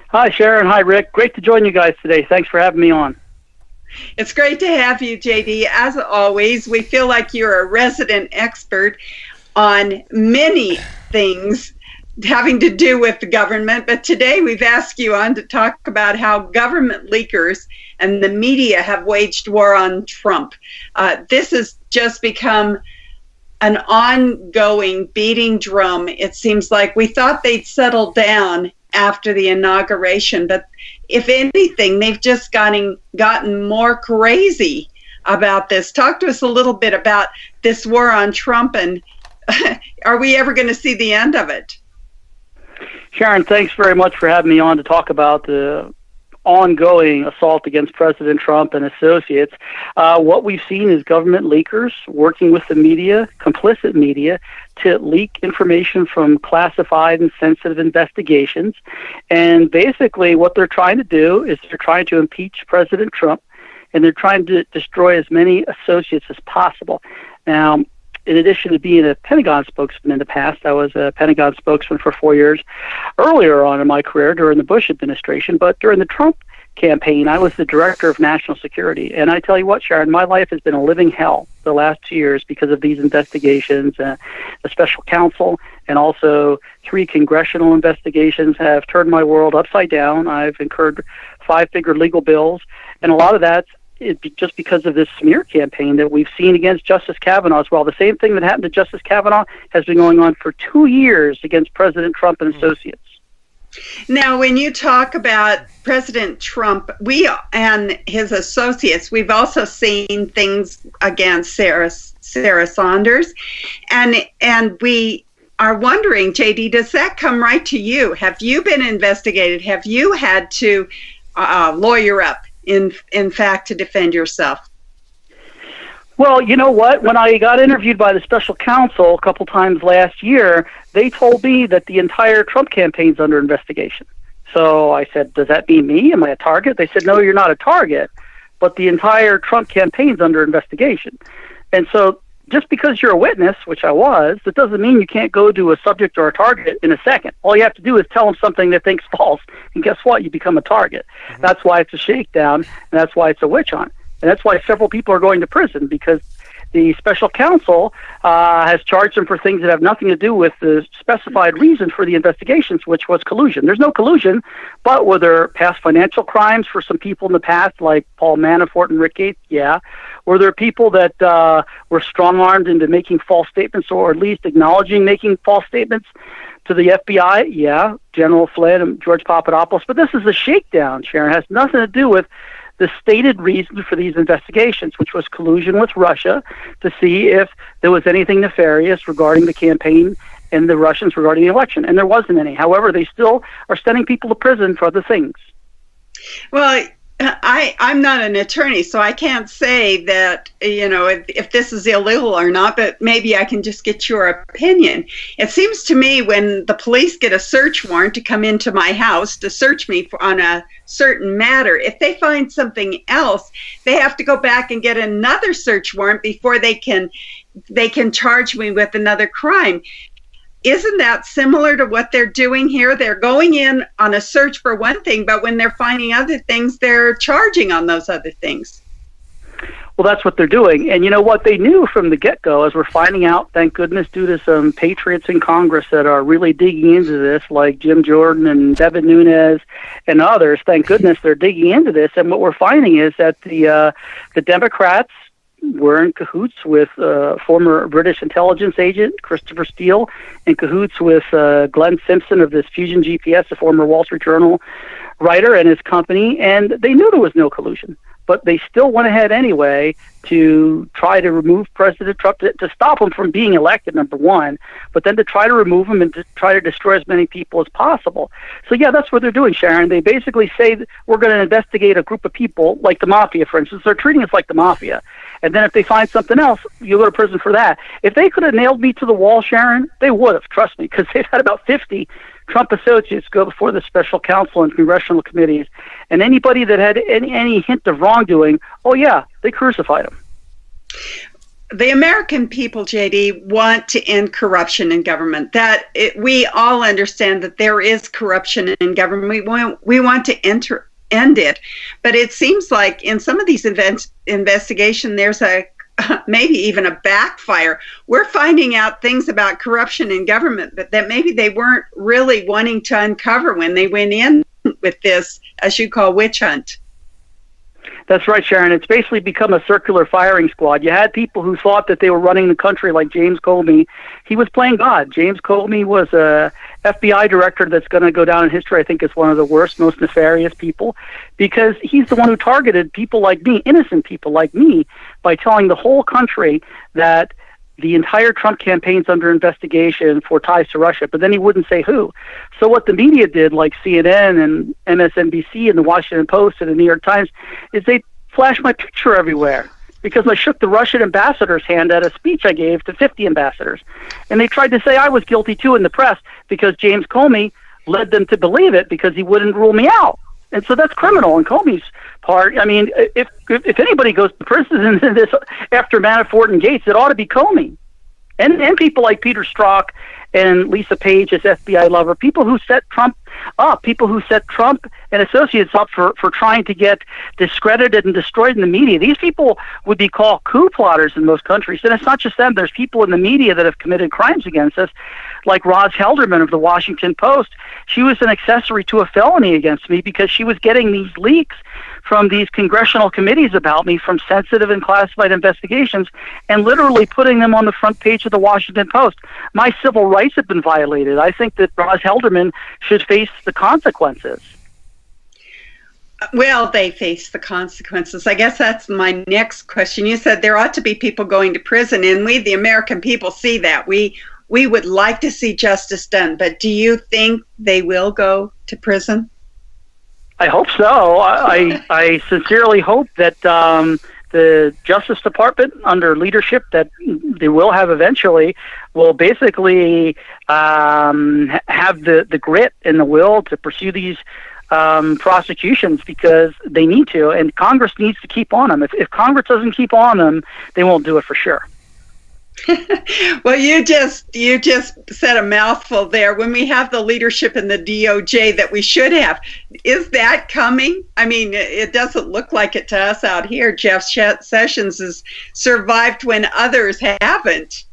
Hi, Sharon. Hi, Rick. Great to join you guys today. Thanks for having me on. It's great to have you, JD. As always, we feel like you're a resident expert on many things having to do with the government, but today we've asked you on to talk about how government leakers and the media have waged war on Trump. This has just become an ongoing beating drum. It seems like we thought they'd settle down after the inauguration, but if anything, they've just gotten more crazy about this. Talk to us a little bit about this war on Trump, and are we ever going to see the end of it? Sharon, thanks very much for having me on to talk about the ongoing assault against President Trump and associates. What we've seen is government leakers working with the media, complicit media, to leak information from classified and sensitive investigations. And basically what they're trying to do is they're trying to impeach President Trump, and they're trying to destroy as many associates as possible. Now, in addition to being a Pentagon spokesman in the past, I was a Pentagon spokesman for 4 years earlier on in my career during the Bush administration. But during the Trump campaign, I was the director of national security. And I tell you what, Sharon, my life has been a living hell the last 2 years because of these investigations. The special counsel and also 3 congressional investigations have turned my world upside down. I've incurred 5-figure legal bills, and a lot of that's just because of this smear campaign that we've seen against Justice Kavanaugh as well. The same thing that happened to Justice Kavanaugh has been going on for 2 years against President Trump and associates. Now, when you talk about President Trump, we and his associates, we've also seen things against Sarah Saunders, and we are wondering, JD, does that come right to you? Have you been investigated? Have you had to lawyer up? In fact, to defend yourself? Well, you know what? When I got interviewed by the special counsel a couple times last year, they told me that the entire Trump campaign's under investigation. So I said, does that mean me? Am I a target? They said, no, you're not a target, but the entire Trump campaign's under investigation. And so just because you're a witness, which I was, that doesn't mean you can't go to a subject or a target in a second. All you have to do is tell them something that thinks false, and guess what? You become a target. Mm-hmm. That's why it's a shakedown, and that's why it's a witch hunt. And that's why several people are going to prison, because the special counsel has charged them for things that have nothing to do with the specified reason for the investigations, which was collusion. There's no collusion, but were there past financial crimes for some people in the past, like Paul Manafort and Rick Gates? Yeah. Were there people that were strong-armed into making false statements, or at least acknowledging making false statements to the FBI? Yeah, General Flynn and George Papadopoulos. But this is a shakedown, Sharon. It has nothing to do with the stated reason for these investigations, which was collusion with Russia to see if there was anything nefarious regarding the campaign and the Russians regarding the election. And there wasn't any. However, they still are sending people to prison for other things. Well, I'm not an attorney, so I can't say that, you know, if this is illegal or not, but maybe I can just get your opinion. It seems to me when the police get a search warrant to come into my house to search me on a certain matter, if they find something else, they have to go back and get another search warrant before they can charge me with another crime. isn't that similar to what they're doing here? They're going in on a search for one thing, but when they're finding other things, they're charging on those other things. Well, that's what they're doing. And you know what? They knew from the get-go, as we're finding out, thank goodness, due to some patriots in Congress that are really digging into this, like Jim Jordan and Devin Nunes and others. Thank goodness they're digging into this. And what we're finding is that the Democrats were in cahoots with former British intelligence agent Christopher Steele, in cahoots with Glenn Simpson of this Fusion GPS, a former Wall Street Journal writer, and his company, and they knew there was no collusion. But they still went ahead anyway to try to remove President Trump, to stop him from being elected, number one, but then to try to remove him and to try to destroy as many people as possible. So, yeah, that's what they're doing, Sharon. They basically say that we're going to investigate a group of people, like the mafia, for instance. They're treating us like the mafia. And then if they find something else, you'll go to prison for that. If they could have nailed me to the wall, Sharon, they would have, trust me, because they've had about 50 Trump associates go before the special counsel and congressional committees, and anybody that had any hint of wrongdoing, oh yeah, they crucified him. The American people, JD, want to end corruption in government. We all understand that there is corruption in government. We want to end it, but it seems like in some of these investigations, there's maybe even a backfire. We're finding out things about corruption in government that maybe they weren't really wanting to uncover when they went in with this, as you call, witch hunt. That's right, Sharon. It's basically become a circular firing squad. You had people who thought that they were running the country, like James Comey. He was playing God. James Comey was a FBI director that's going to go down in history, I think, as one of the worst, most nefarious people, because he's the one who targeted people like me, innocent people like me, by telling the whole country that the entire Trump campaign's under investigation for ties to Russia, but then he wouldn't say who. So what the media did, like CNN and MSNBC and the Washington Post and the New York Times, is they flashed my picture everywhere because I shook the Russian ambassador's hand at a speech I gave to 50 ambassadors. And they tried to say I was guilty too in the press because James Comey led them to believe it because he wouldn't rule me out. And so that's criminal on Comey's part. I mean, if anybody goes to prison in this after Manafort and Gates, it ought to be Comey. And people like Peter Strzok and Lisa Page as FBI lover, people who set Trump up, people who set Trump and associates up for trying to get discredited and destroyed in the media. These people would be called coup plotters in most countries. And it's not just them. There's people in the media that have committed crimes against us, like Roz Helderman of the Washington Post. She was an accessory to a felony against me because she was getting these leaks from these congressional committees about me from sensitive and classified investigations and literally putting them on the front page of the Washington Post. My civil rights have been violated. I think that Roz Helderman should face the consequences. Well, they face the consequences. I guess that's my next question. You said there ought to be people going to prison, and we, the American people, see that. We would like to see justice done, but do you think they will go to prison? I hope so. I sincerely hope that the Justice Department, under leadership that they will have eventually, will basically have the grit and the will to pursue these prosecutions because they need to, and Congress needs to keep on them. If Congress doesn't keep on them, they won't do it for sure. Well, you just said a mouthful there. When we have the leadership in the DOJ that we should have, is that coming? I mean, it doesn't look like it to us out here. Jeff Sessions has survived when others haven't.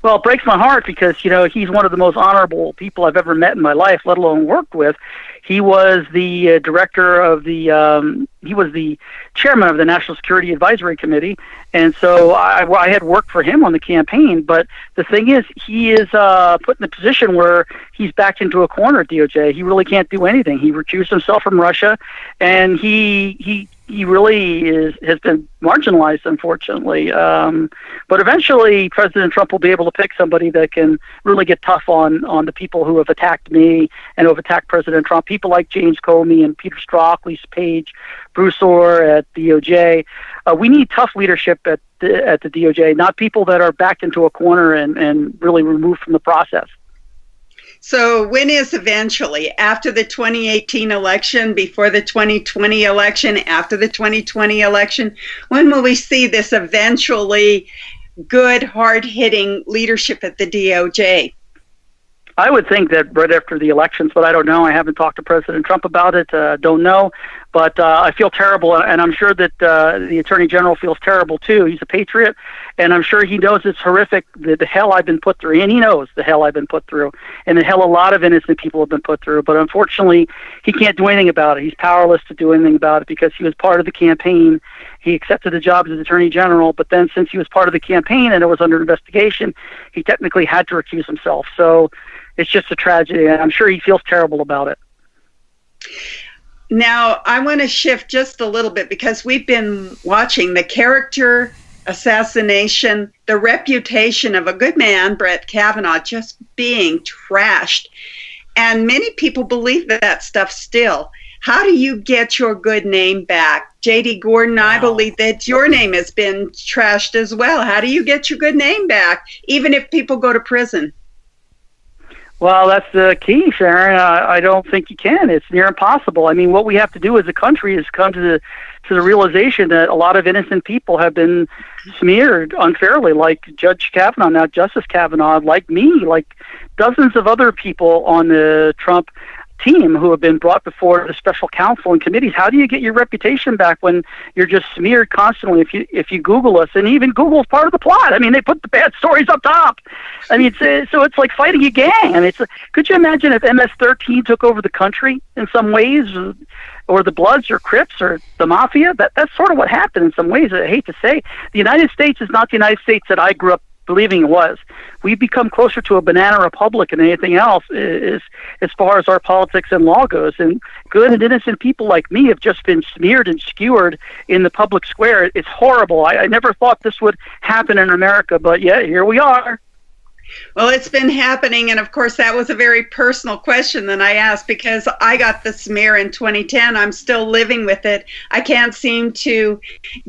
Well, it breaks my heart because, you know, he's one of the most honorable people I've ever met in my life, let alone worked with. He was the director of he was the chairman of the National Security Advisory Committee, and so I had worked for him on the campaign. But the thing is, he is put in a position where he's backed into a corner at DOJ. He really can't do anything. He recused himself from Russia, and he really has been marginalized, unfortunately. But eventually, President Trump will be able to pick somebody that can really get tough on the people who have attacked me and who have attacked President Trump. People like James Comey and Peter Strzok, Lisa Page, Bruce Orr at DOJ. We need tough leadership at the DOJ, not people that are backed into a corner and really removed from the process. So when is eventually? After the 2018 election, before the 2020 election, after the 2020 election? When will we see this eventually good, hard-hitting leadership at the DOJ? I would think that right after the elections, but I don't know. I haven't talked to President Trump about it. Don't know. But I feel terrible, and I'm sure that the Attorney General feels terrible, too. He's a patriot, and I'm sure he knows it's horrific, the hell I've been put through. And he knows the hell I've been put through, and the hell a lot of innocent people have been put through. But unfortunately, he can't do anything about it. He's powerless to do anything about it because he was part of the campaign. He accepted the job as Attorney General, but then since he was part of the campaign and it was under investigation, he technically had to recuse himself. So it's just a tragedy, and I'm sure he feels terrible about it. Now, I want to shift just a little bit because we've been watching the character assassination, the reputation of a good man, Brett Kavanaugh, just being trashed. And many people believe that stuff still. How do you get your good name back? J.D. Gordon, I believe that your name has been trashed as well. How do you get your good name back, even if people go to prison? Well, that's the key, Sharon. I don't think you can. It's near impossible. I mean, what we have to do as a country is come to the realization that a lot of innocent people have been smeared unfairly, like Judge Kavanaugh, now Justice Kavanaugh, like me, like dozens of other people on the Trump team who have been brought before the special counsel and committees. How do you get your reputation back when you're just smeared constantly? If you Google us, and even Google's part of the plot. I mean, they put the bad stories up top. I mean, so it's like fighting a gang. I mean, could you imagine if MS-13 took over the country in some ways, or the Bloods or Crips or the Mafia? That's sort of what happened in some ways. I hate to say, the United States is not the United States that I grew up believing it was. We've become closer to a banana republic than anything else is as far as our politics and law goes. And good and innocent people like me have just been smeared and skewered in the public square. It's horrible. I never thought this would happen in America, but yeah, here we are. Well, it's been happening, and of course that was a very personal question that I asked because I got the smear in 2010. I'm still living with it. I can't seem to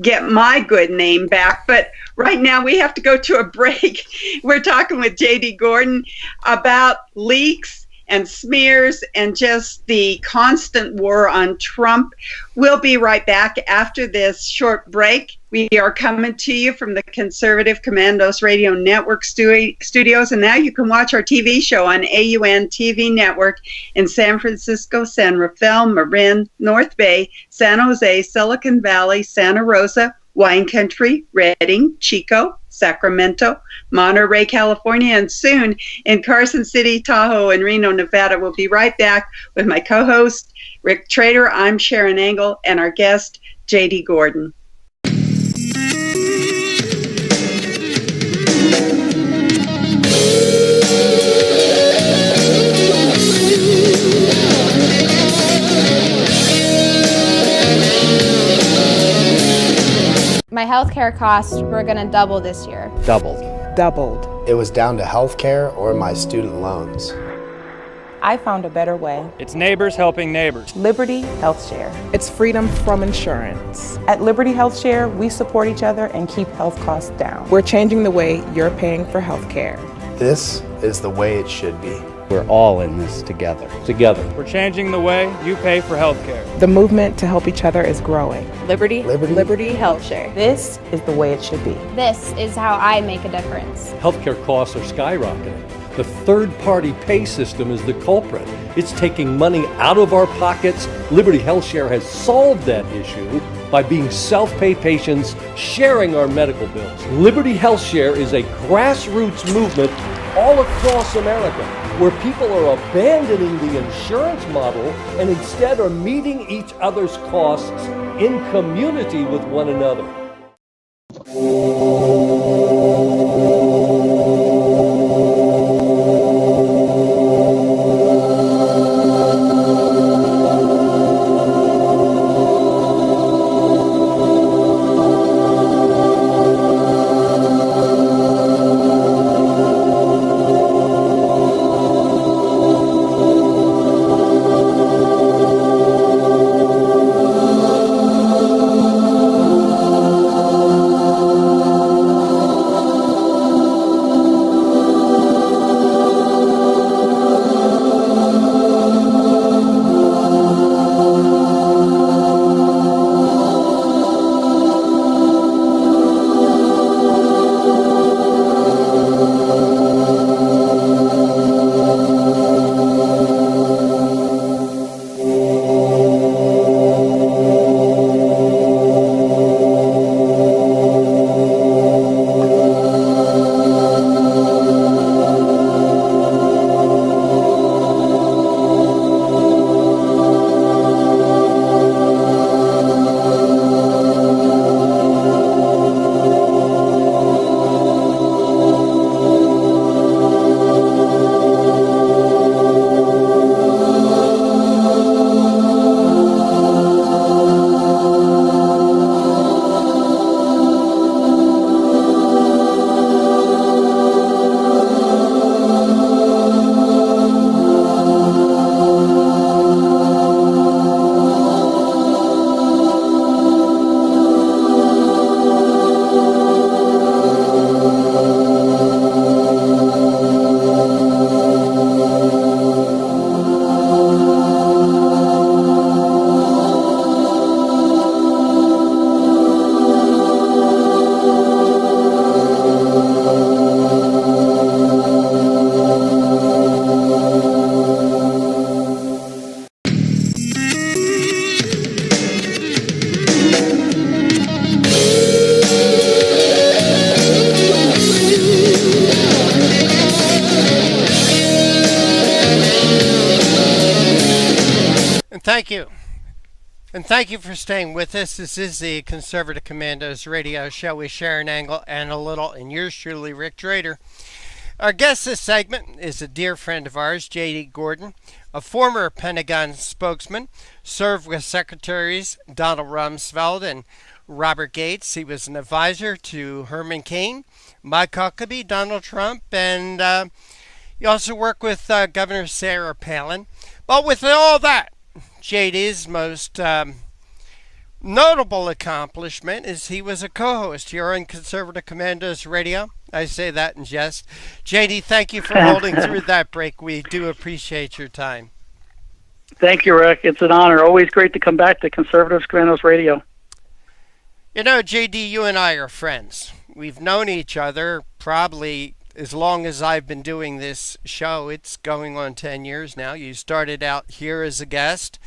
get my good name back, but right now we have to go to a break. We're talking with J.D. Gordon about leaks and smears and just the constant war on Trump. We'll be right back after this short break. We are coming to you from the Conservative Commandos Radio Network studios, and now you can watch our TV show on AUN TV Network in San Francisco, San Rafael, Marin, North Bay, San Jose, Silicon Valley, Santa Rosa, Wine Country, Redding, Chico, Sacramento, Monterey, California, and soon in Carson City, Tahoe, and Reno, Nevada. We'll be right back with my co-host, Rick Trader. I'm Sharron Angle, and our guest, J.D. Gordon. My healthcare costs were going to double this year. Doubled. It was down to health care or my student loans. I found a better way. It's neighbors helping neighbors. Liberty Health Share. It's freedom from insurance. At Liberty Health Share, we support each other and keep health costs down. We're changing the way you're paying for health care. This is the way it should be. We're all in this together. We're changing the way you pay for health care. The movement to help each other is growing. Liberty Health Share. This is the way it should be. This is how I make a difference. Healthcare costs are skyrocketing. The third-party pay system is the culprit. It's taking money out of our pockets. Liberty Health Share has solved that issue by being self-pay patients sharing our medical bills. Liberty Health Share is a grassroots movement all across America where people are abandoning the insurance model and instead are meeting each other's costs in community with one another. Thank you. And thank you for staying with us. This is the Conservative Commandos radio show with Sharron Angle and and yours truly, Rick Trader. Our guest this segment is a dear friend of ours, J.D. Gordon, a former Pentagon spokesman, served with Secretaries Donald Rumsfeld and Robert Gates. He was an advisor to Herman Cain, Mike Huckabee, Donald Trump, and he also worked with Governor Sarah Palin. But with all that, JD's most notable accomplishment is he was a co-host here on Conservative Commandos Radio. I say that in jest. JD, thank you for holding through that break. We do appreciate your time. Thank you, Rick. It's an honor. Always great to come back to Conservative Commandos Radio. You know, JD, you and I are friends. We've known each other probably as long as I've been doing this show. It's going on 10 years now. You started out here as a guest,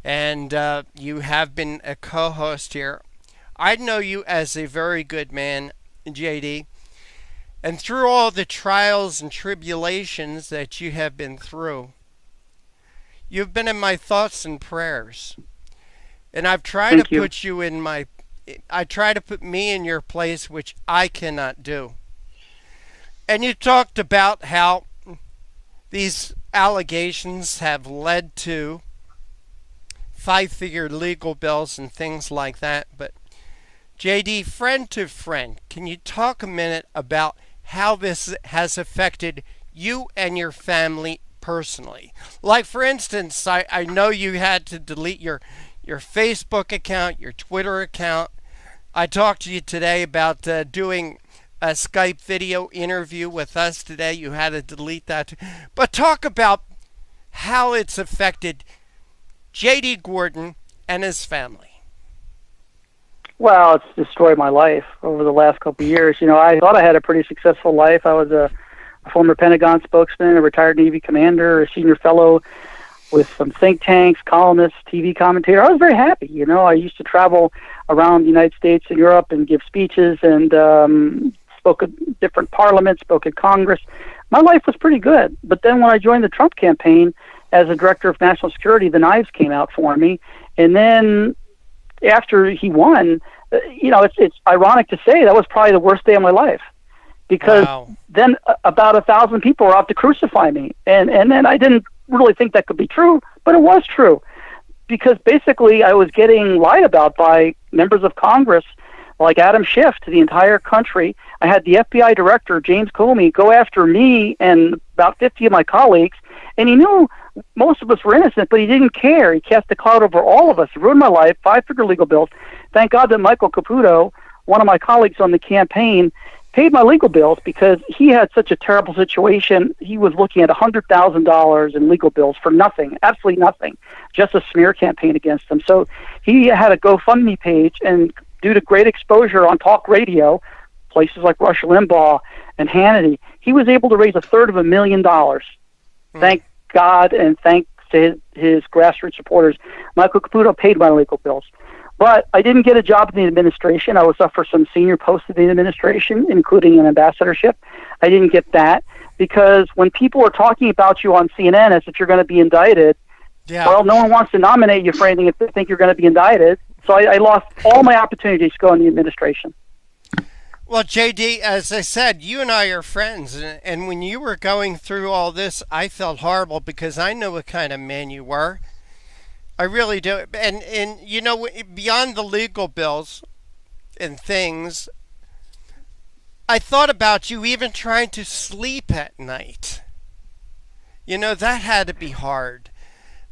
and you have been a co-host here. I know you as a very good man, JD, and through all the trials and tribulations that you have been through, you've been in my thoughts and prayers. And I've tried to put you in my... I try to put me in your place, which I cannot do. And you talked about how these allegations have led to 5-figure legal bills and things like that. But JD, friend to friend, can you talk a minute about how this has affected you and your family personally? Like, for instance, I know you had to delete your Facebook account, your Twitter account. I talked to you today about doing a Skype video interview with us today. You had to delete that. But talk about how it's affected J.D. Gordon and his family. Well, it's destroyed my life over the last couple of years. You know, I thought I had a pretty successful life. I was a former Pentagon spokesman, a retired Navy commander, a senior fellow with some think tanks, columnist, TV commentator. I was very happy. You know, I used to travel around the United States and Europe and give speeches and spoke at different parliaments, spoke at Congress. My life was pretty good. But then when I joined the Trump campaign as a director of national security, the knives came out for me. And then after he won, you know, it's ironic to say that was probably the worst day of my life. Because then about 1,000 people were out to crucify me. And then I didn't really think that could be true, but it was true. Because basically I was getting lied about by members of Congress like Adam Schiff to the entire country. I had the FBI director, James Comey, go after me and about 50 of my colleagues, and he knew most of us were innocent, but he didn't care. He cast a cloud over all of us. He ruined my life, 5-figure legal bills. Thank God that Michael Caputo, one of my colleagues on the campaign, paid my legal bills because he had such a terrible situation. He was looking at $100,000 in legal bills for nothing, absolutely nothing, just a smear campaign against him. So he had a GoFundMe page, and due to great exposure on talk radio, places like Rush Limbaugh and Hannity, he was able to raise $350,000. Thank God, and thanks to his grassroots supporters. Michael Caputo paid my legal bills. But I didn't get a job in the administration. I was up for some senior posts in the administration, including an ambassadorship. I didn't get that because when people are talking about you on CNN as if you're going to be indicted, well, no one wants to nominate you for anything if they think you're going to be indicted. So I lost all my opportunities to go in the administration. Well, JD, as I said, you and I are friends. And when you were going through all this, I felt horrible because I know what kind of man you were. I really do. And you know, beyond the legal bills and things, I thought about you even trying to sleep at night. You know, that had to be hard.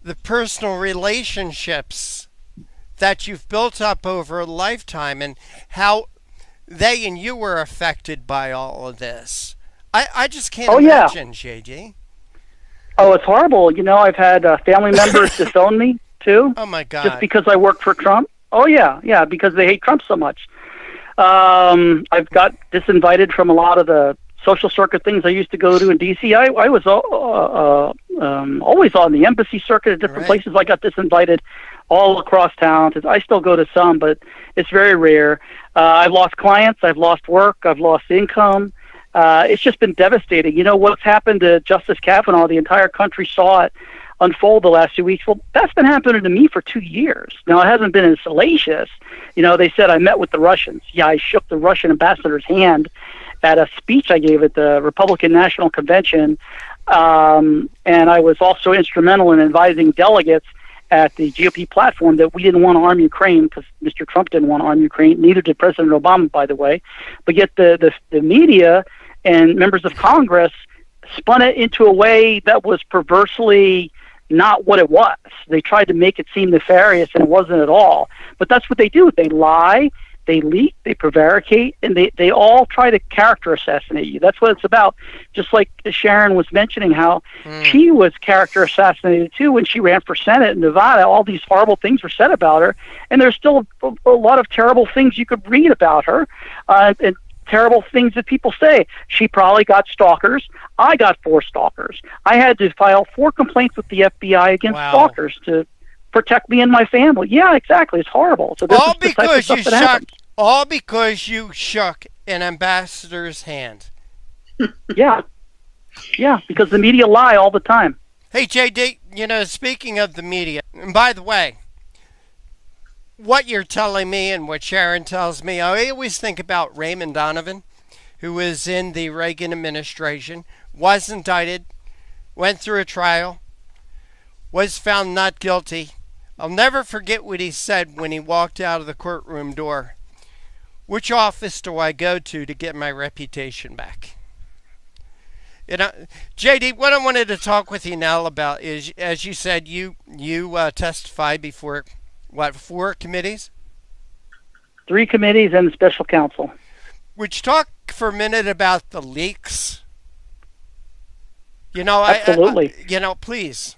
The personal relationships that you've built up over a lifetime and how they and you were affected by all of this. I just can't imagine, JD. Oh, it's horrible. You know, I've had family members disown me, too. Oh, my God. Just because I work for Trump. Oh, yeah, because they hate Trump so much. I've got disinvited from a lot of the social circuit things I used to go to in D.C. I was always on the embassy circuit at different places. I got disinvited all across town. I still go to some, but it's very rare. I've lost clients. I've lost work. I've lost income. It's just been devastating. You know, what's happened to Justice Kavanaugh, the entire country saw it unfold the last 2 weeks. Well, that's been happening to me for 2 years. Now, it hasn't been as salacious. They said I met with the Russians. Yeah, I shook the Russian ambassador's hand at a speech I gave at the Republican National Convention, and I was also instrumental in advising delegates at the GOP platform that we didn't want to arm Ukraine because Mr. Trump didn't want to arm Ukraine. Neither did President Obama, by the way. But yet the media and members of Congress spun it into a way that was perversely not what it was. They tried to make it seem nefarious, and it wasn't at all. But that's what they do. They lie, they leak, they prevaricate, and they all try to character assassinate you. That's what it's about. Just like Sharron was mentioning how she was character assassinated too when she ran for Senate in Nevada. All these horrible things were said about her, and there's still a lot of terrible things you could read about her, and terrible things that people say. She probably got stalkers. I got 4 stalkers. I had to file 4 complaints with the FBI against stalkers to protect me and my family. Yeah, exactly. It's horrible. So all because you shook an ambassador's hand. Yeah, because the media lie all the time. Hey, JD, speaking of the media, and by the way, what you're telling me and what Sharron tells me, I always think about Raymond Donovan, who was in the Reagan administration, was indicted, went through a trial, was found not guilty. I'll never forget what he said when he walked out of the courtroom door. Which office do I go to get my reputation back? JD, what I wanted to talk with you now about is, as you said, you testified before, 4 committees? 3 committees and the special counsel. Would you talk for a minute about the leaks? Absolutely. Please.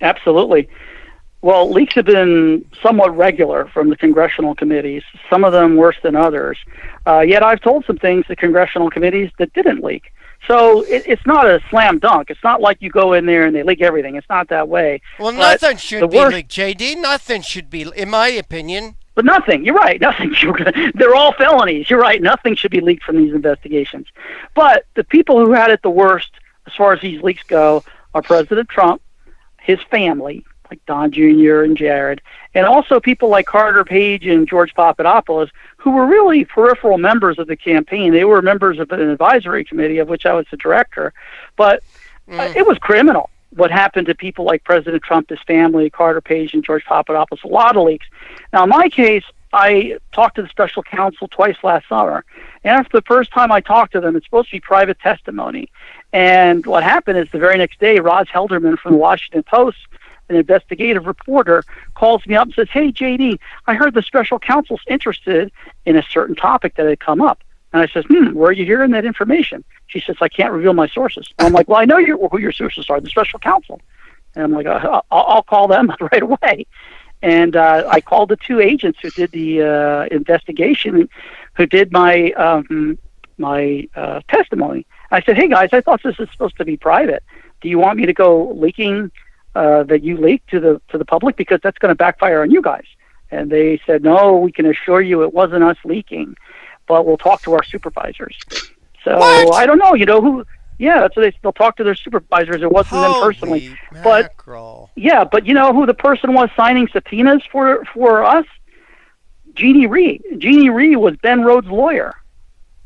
Absolutely. Well, leaks have been somewhat regular from the congressional committees, some of them worse than others. Yet I've told some things to congressional committees that didn't leak. So it's not a slam dunk. It's not like you go in there and they leak everything. It's not that way. Well, nothing should be leaked, JD. Nothing should be, in my opinion. But nothing. You're right. Nothing. They're all felonies. You're right. Nothing should be leaked from these investigations. But the people who had it the worst, as far as these leaks go, are President Trump, his family, like Don Jr. and Jared, and also people like Carter Page and George Papadopoulos, who were really peripheral members of the campaign. They were members of an advisory committee, of which I was the director. But it was criminal what happened to people like President Trump, his family, Carter Page, and George Papadopoulos. A lot of leaks. Now, in my case, I talked to the special counsel twice last summer. And after the first time I talked to them, it's supposed to be private testimony. And what happened is the very next day, Roz Helderman from the Washington Post, an investigative reporter, calls me up and says, "Hey, JD, I heard the special counsel's interested in a certain topic that had come up." And I says, "Where are you hearing that information?" She says, "I can't reveal my sources." And I'm like, "Well, I know who your sources are, the special counsel." And I'm like, I'll call them right away. And I called the 2 agents who did the investigation, who did my testimony. I said, "Hey, guys, I thought this was supposed to be private. Do you want me to go leaking that you leaked to the public, because that's going to backfire on you guys?" And they said, "No, we can assure you it wasn't us leaking, but we'll talk to our supervisors." So what? I don't know, who. Yeah, that's what they'll talk to their supervisors. It wasn't them personally. Mackerel. But you know who the person was signing subpoenas for us? Jeannie Rhee. Jeannie Rhee was Ben Rhodes' lawyer.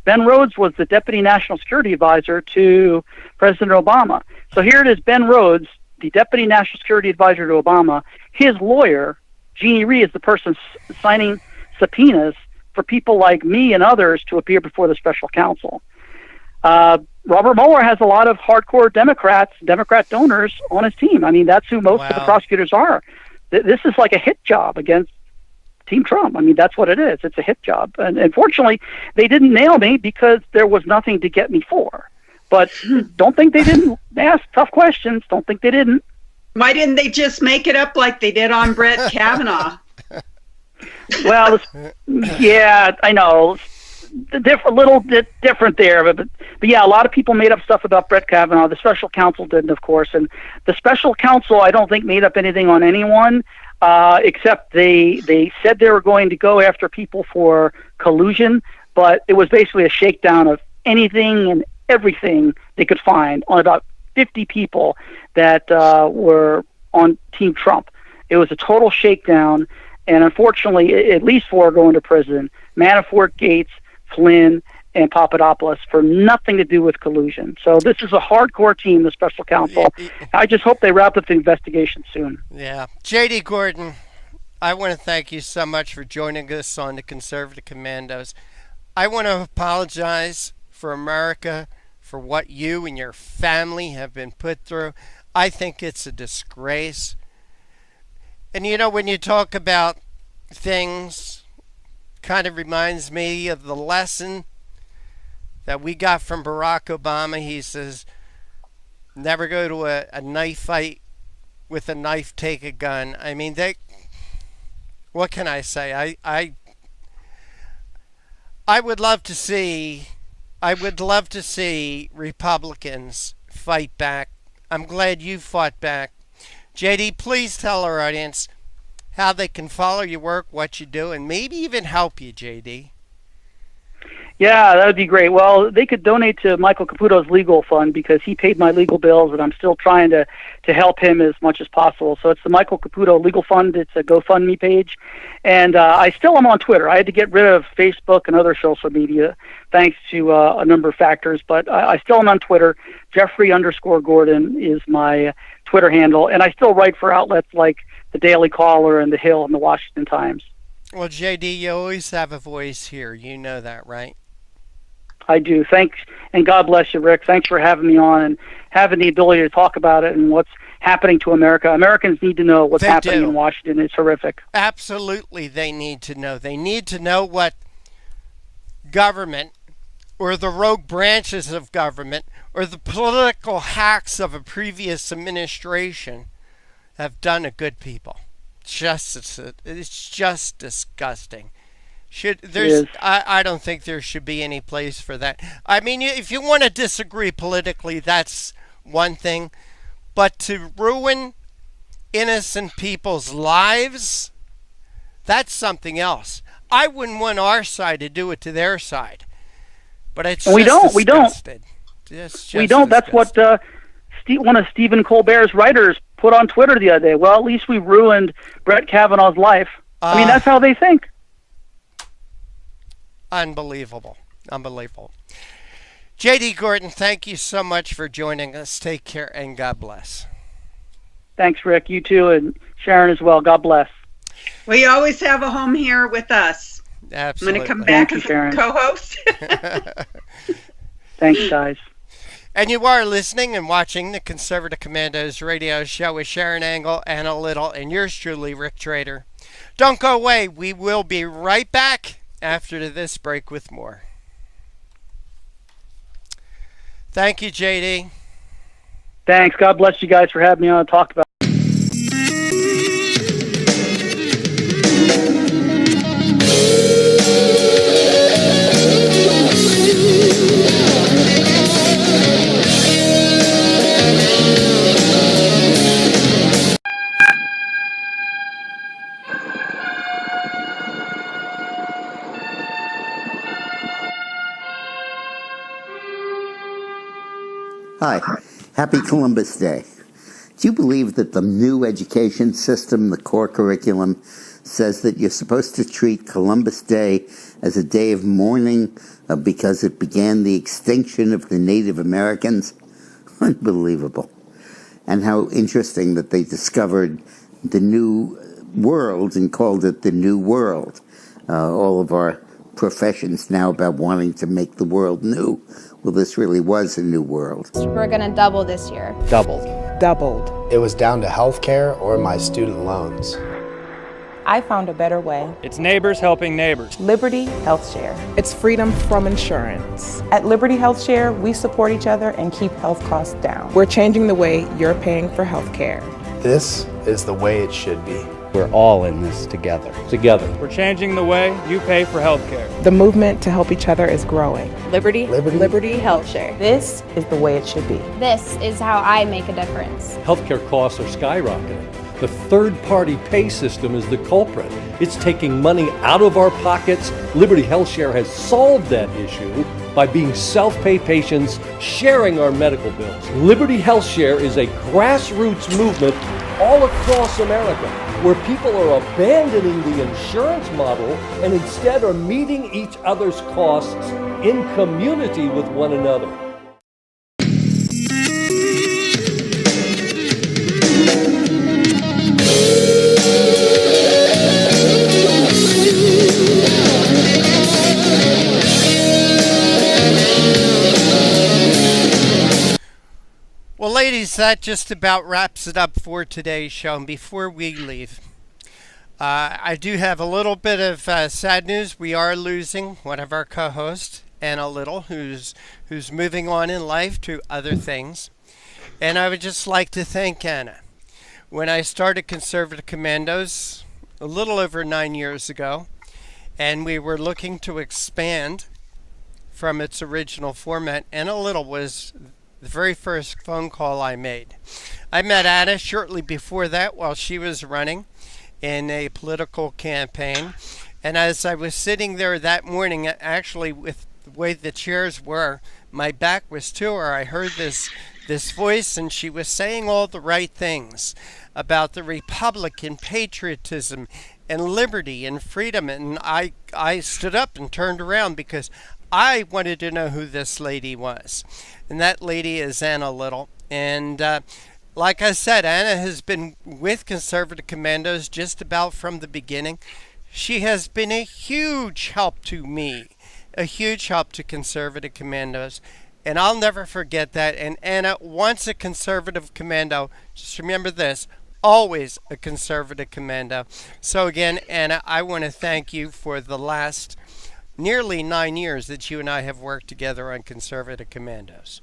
Ben Rhodes was the Deputy National Security Advisor to President Obama. So here it is, Ben Rhodes, the Deputy National Security Advisor to Obama. His lawyer, Jeannie Rhee, is the person signing subpoenas for people like me and others to appear before the special counsel. Robert Mueller has a lot of hardcore Democrat donors on his team. I mean, that's who most of the prosecutors are. This is like a hit job against Team Trump. I mean, that's what it is. It's a hit job. And unfortunately, they didn't nail me because there was nothing to get me for. But don't think they didn't ask tough questions. Don't think they didn't. Why didn't they just make it up like they did on Brett Kavanaugh? Well, yeah, I know. A little bit different there, but yeah, a lot of people made up stuff about Brett Kavanaugh. The special counsel didn't, of course, and the special counsel I don't think made up anything on anyone, except they said they were going to go after people for collusion, but it was basically a shakedown of anything and everything they could find on about 50 people that were on Team Trump. It was a total shakedown, and unfortunately, at least 4 are going to prison. Manafort, Gates, Flynn, and Papadopoulos for nothing to do with collusion. So this is a hardcore team, the special counsel. I just hope they wrap up the investigation soon. Yeah. J.D. Gordon, I want to thank you so much for joining us on the Conservative Commandos. I want to apologize for America for what you and your family have been put through. I think it's a disgrace. And you know, when you talk about things, kind of reminds me of the lesson that we got from Barack Obama. He says, never go to a knife fight with a knife, take a gun. I mean, what can I say? I would love to see Republicans fight back. I'm glad you fought back. JD, please tell our audience how they can follow your work, what you do, and maybe even help you, JD. Yeah, that would be great. Well, they could donate to Michael Caputo's legal fund because he paid my legal bills, and I'm still trying to help him as much as possible. So it's the Michael Caputo Legal Fund. It's a GoFundMe page. And I still am on Twitter. I had to get rid of Facebook and other social media thanks to a number of factors, but I still am on Twitter. Jeffrey_Gordon is my Twitter handle, and I still write for outlets like the Daily Caller and the Hill and the Washington Times. Well, JD, you always have a voice here. You know that, right? I do. Thanks, and God bless you, Rick. Thanks for having me on and having the ability to talk about it and what's happening to America. Americans need to know what's happening in Washington. It's horrific. Absolutely, they need to know. They need to know what government or the rogue branches of government or the political hacks of a previous administration have done to good people. It's just disgusting. I don't think there should be any place for that. I mean, if you want to disagree politically, that's one thing. But to ruin innocent people's lives, that's something else. I wouldn't want our side to do it to their side. But it's we don't. Disgusting. We don't. That's what one of Stephen Colbert's writers put on Twitter the other day. Well, at least we ruined Brett Kavanaugh's life. I mean, that's how they think. Unbelievable. J.D. Gordon, thank you so much for joining us. Take care and God bless. Thanks, Rick. You too, and Sharon as well. God bless. We always have a home here with us. Absolutely. I'm going to come back as a co-host. Thanks, guys. And you are listening and watching the Conservative Commandos radio show with Sharron Angle, Anna Little, and yours truly, Rick Trader. Don't go away. We will be right back after this break with more. Thank you, JD. Thanks. God bless you guys for having me on to talk about. Hi, happy Columbus Day. Do you believe that the new education system, the core curriculum, says that you're supposed to treat Columbus Day as a day of mourning because it began the extinction of the Native Americans? Unbelievable. And how interesting that they discovered the new world and called it the New World. All of our professions now about wanting to make the world new. Well, this really was a new world. We're going to double this year. Doubled. It was down to health care or my student loans. I found a better way. It's neighbors helping neighbors. Liberty Health Share. It's freedom from insurance. At Liberty Health Share, we support each other and keep health costs down. We're changing the way you're paying for health care. This is the way it should be. We're all in this together. Together. We're changing the way you pay for health care. The movement to help each other is growing. Liberty Health Share. This is the way it should be. This is how I make a difference. Healthcare costs are skyrocketing. The third-party pay system is the culprit. It's taking money out of our pockets. Liberty Health Share has solved that issue by being self-pay patients sharing our medical bills. Liberty Health Share is a grassroots movement all across America where people are abandoning the insurance model and instead are meeting each other's costs in community with one another. Well, ladies, that just about wraps it up for today's show. And before we leave, I do have a little bit of sad news. We are losing one of our co-hosts, Anna Little, who's moving on in life to other things. And I would just like to thank Anna. When I started Conservative Commandos a little over 9 years ago, and we were looking to expand from its original format, Anna Little was the very first phone call I made. I met Anna shortly before that while she was running in a political campaign. And as I was sitting there that morning, actually with the way the chairs were, my back was to her. I heard this voice, and she was saying all the right things about the Republican patriotism and liberty and freedom. And I stood up and turned around because I wanted to know who this lady was. And that lady is Anna Little. And like I said, Anna has been with Conservative Commandos just about from the beginning. She has been a huge help to me, a huge help to Conservative Commandos. And I'll never forget that. And Anna, once a Conservative Commando, just remember this, always a Conservative Commando. So again, Anna, I want to thank you for the last nearly 9 years that you and I have worked together on Conservative Commandos.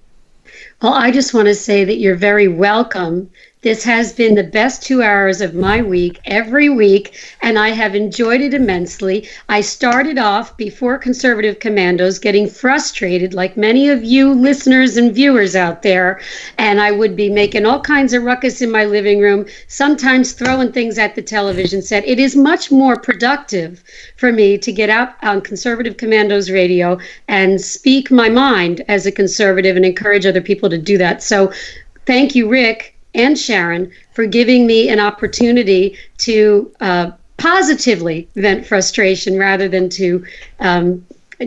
Well, I just want to say that you're very welcome. This has been the best 2 hours of my week, every week, and I have enjoyed it immensely. I started off before Conservative Commandos getting frustrated, like many of you listeners and viewers out there, and I would be making all kinds of ruckus in my living room, sometimes throwing things at the television set. It is much more productive for me to get out on Conservative Commandos radio and speak my mind as a conservative and encourage other people to do that. So thank you, Rick and Sharron, for giving me an opportunity to positively vent frustration rather than to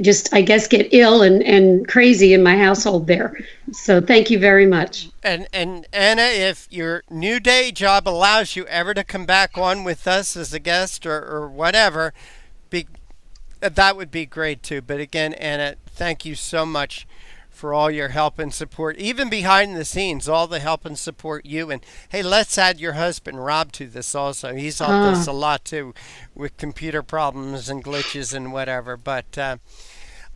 just, I guess, get ill and crazy in my household there. So thank you very much. And Anna, if your new day job allows you ever to come back on with us as a guest or whatever, that would be great too. But again, Anna, thank you so much for all your help and support, even behind the scenes, all the help and support you. And hey, let's add your husband Rob to this also. He's helped us a lot too with computer problems and glitches and whatever. But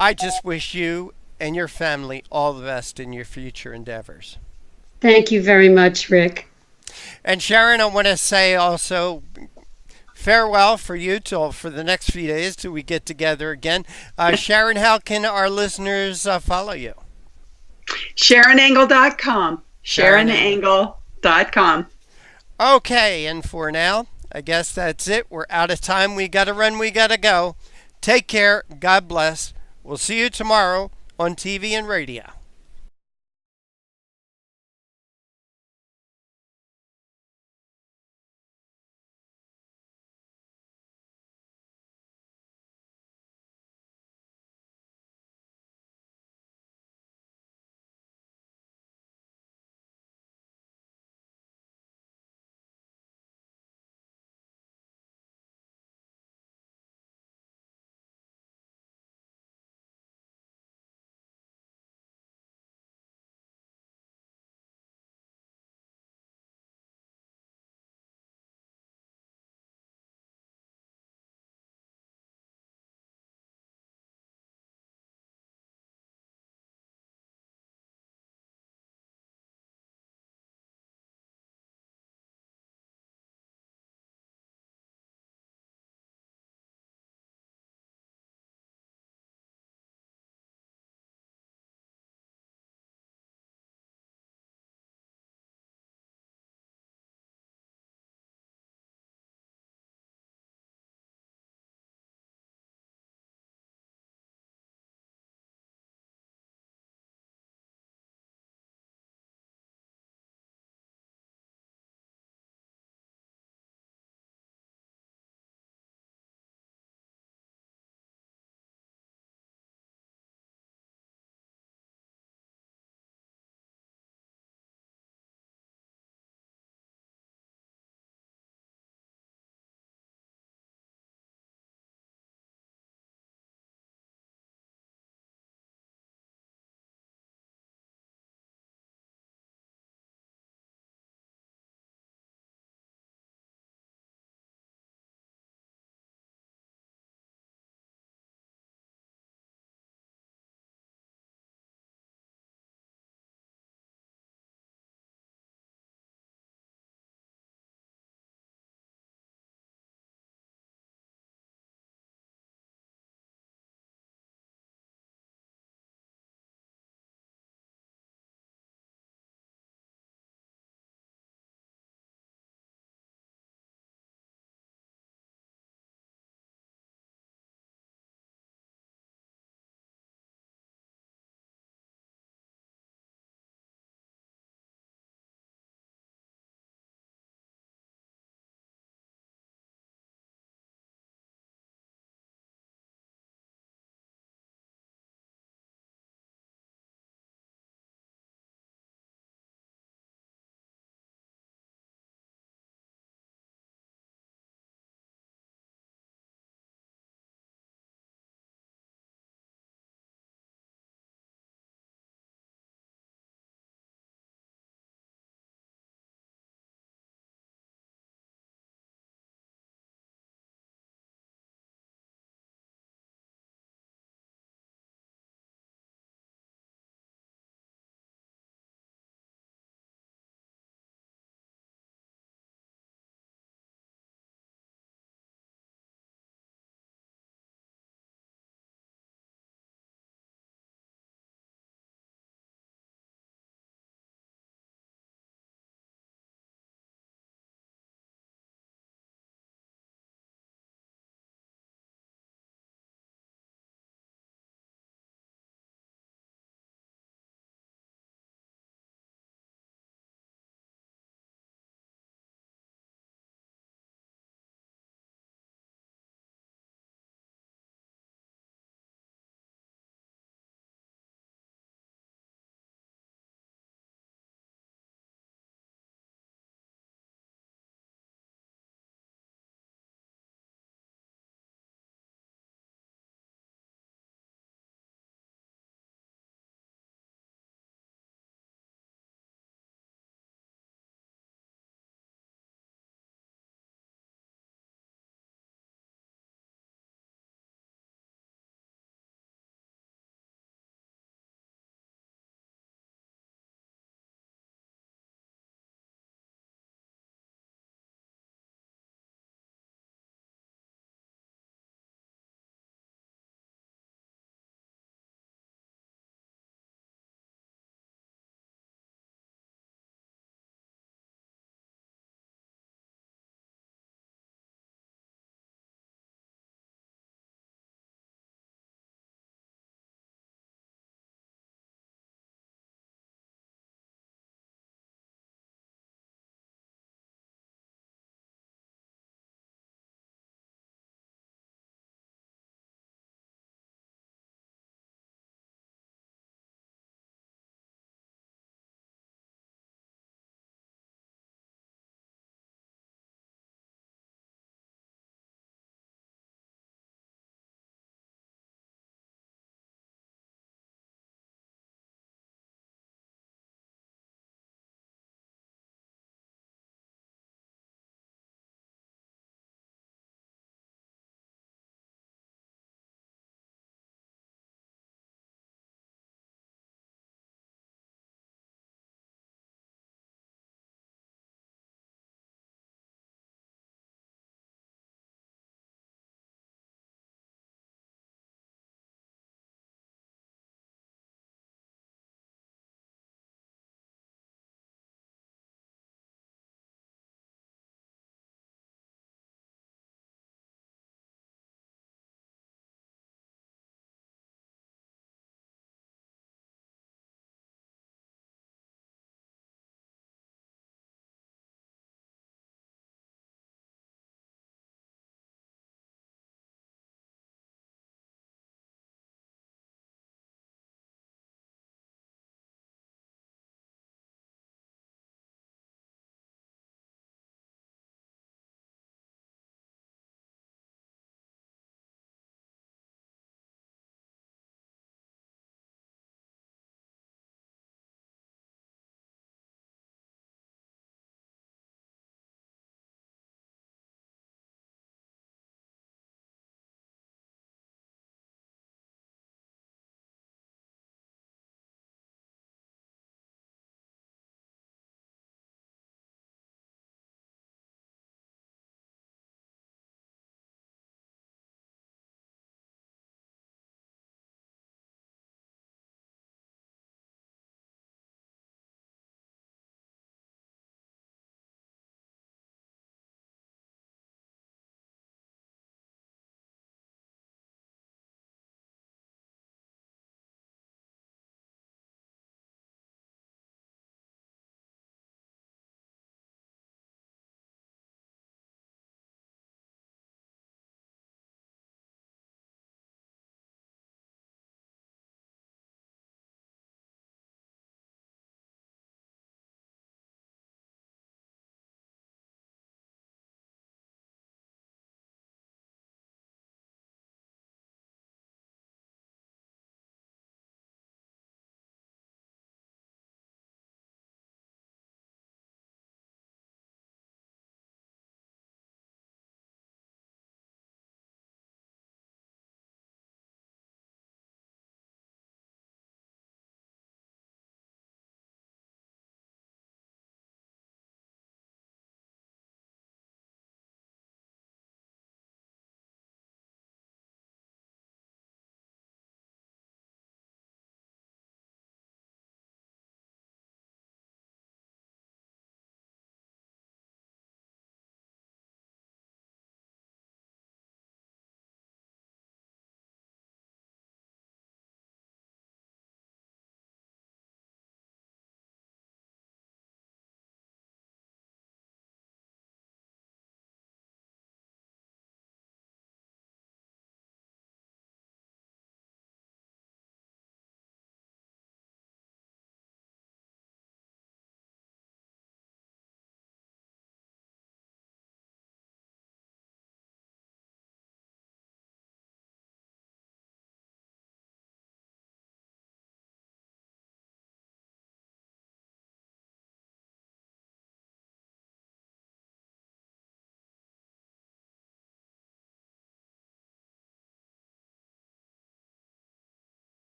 I just wish you and your family all the best in your future endeavors. Thank you very much, Rick. And Sharron, I want to say also farewell for you for the next few days till we get together again. Sharron, how can our listeners follow you? SharronAngle.com. SharronAngle.com. Okay, and for now, I guess that's it. We're out of time. We got to run. We got to go. Take care. God bless. We'll see you tomorrow on TV and radio.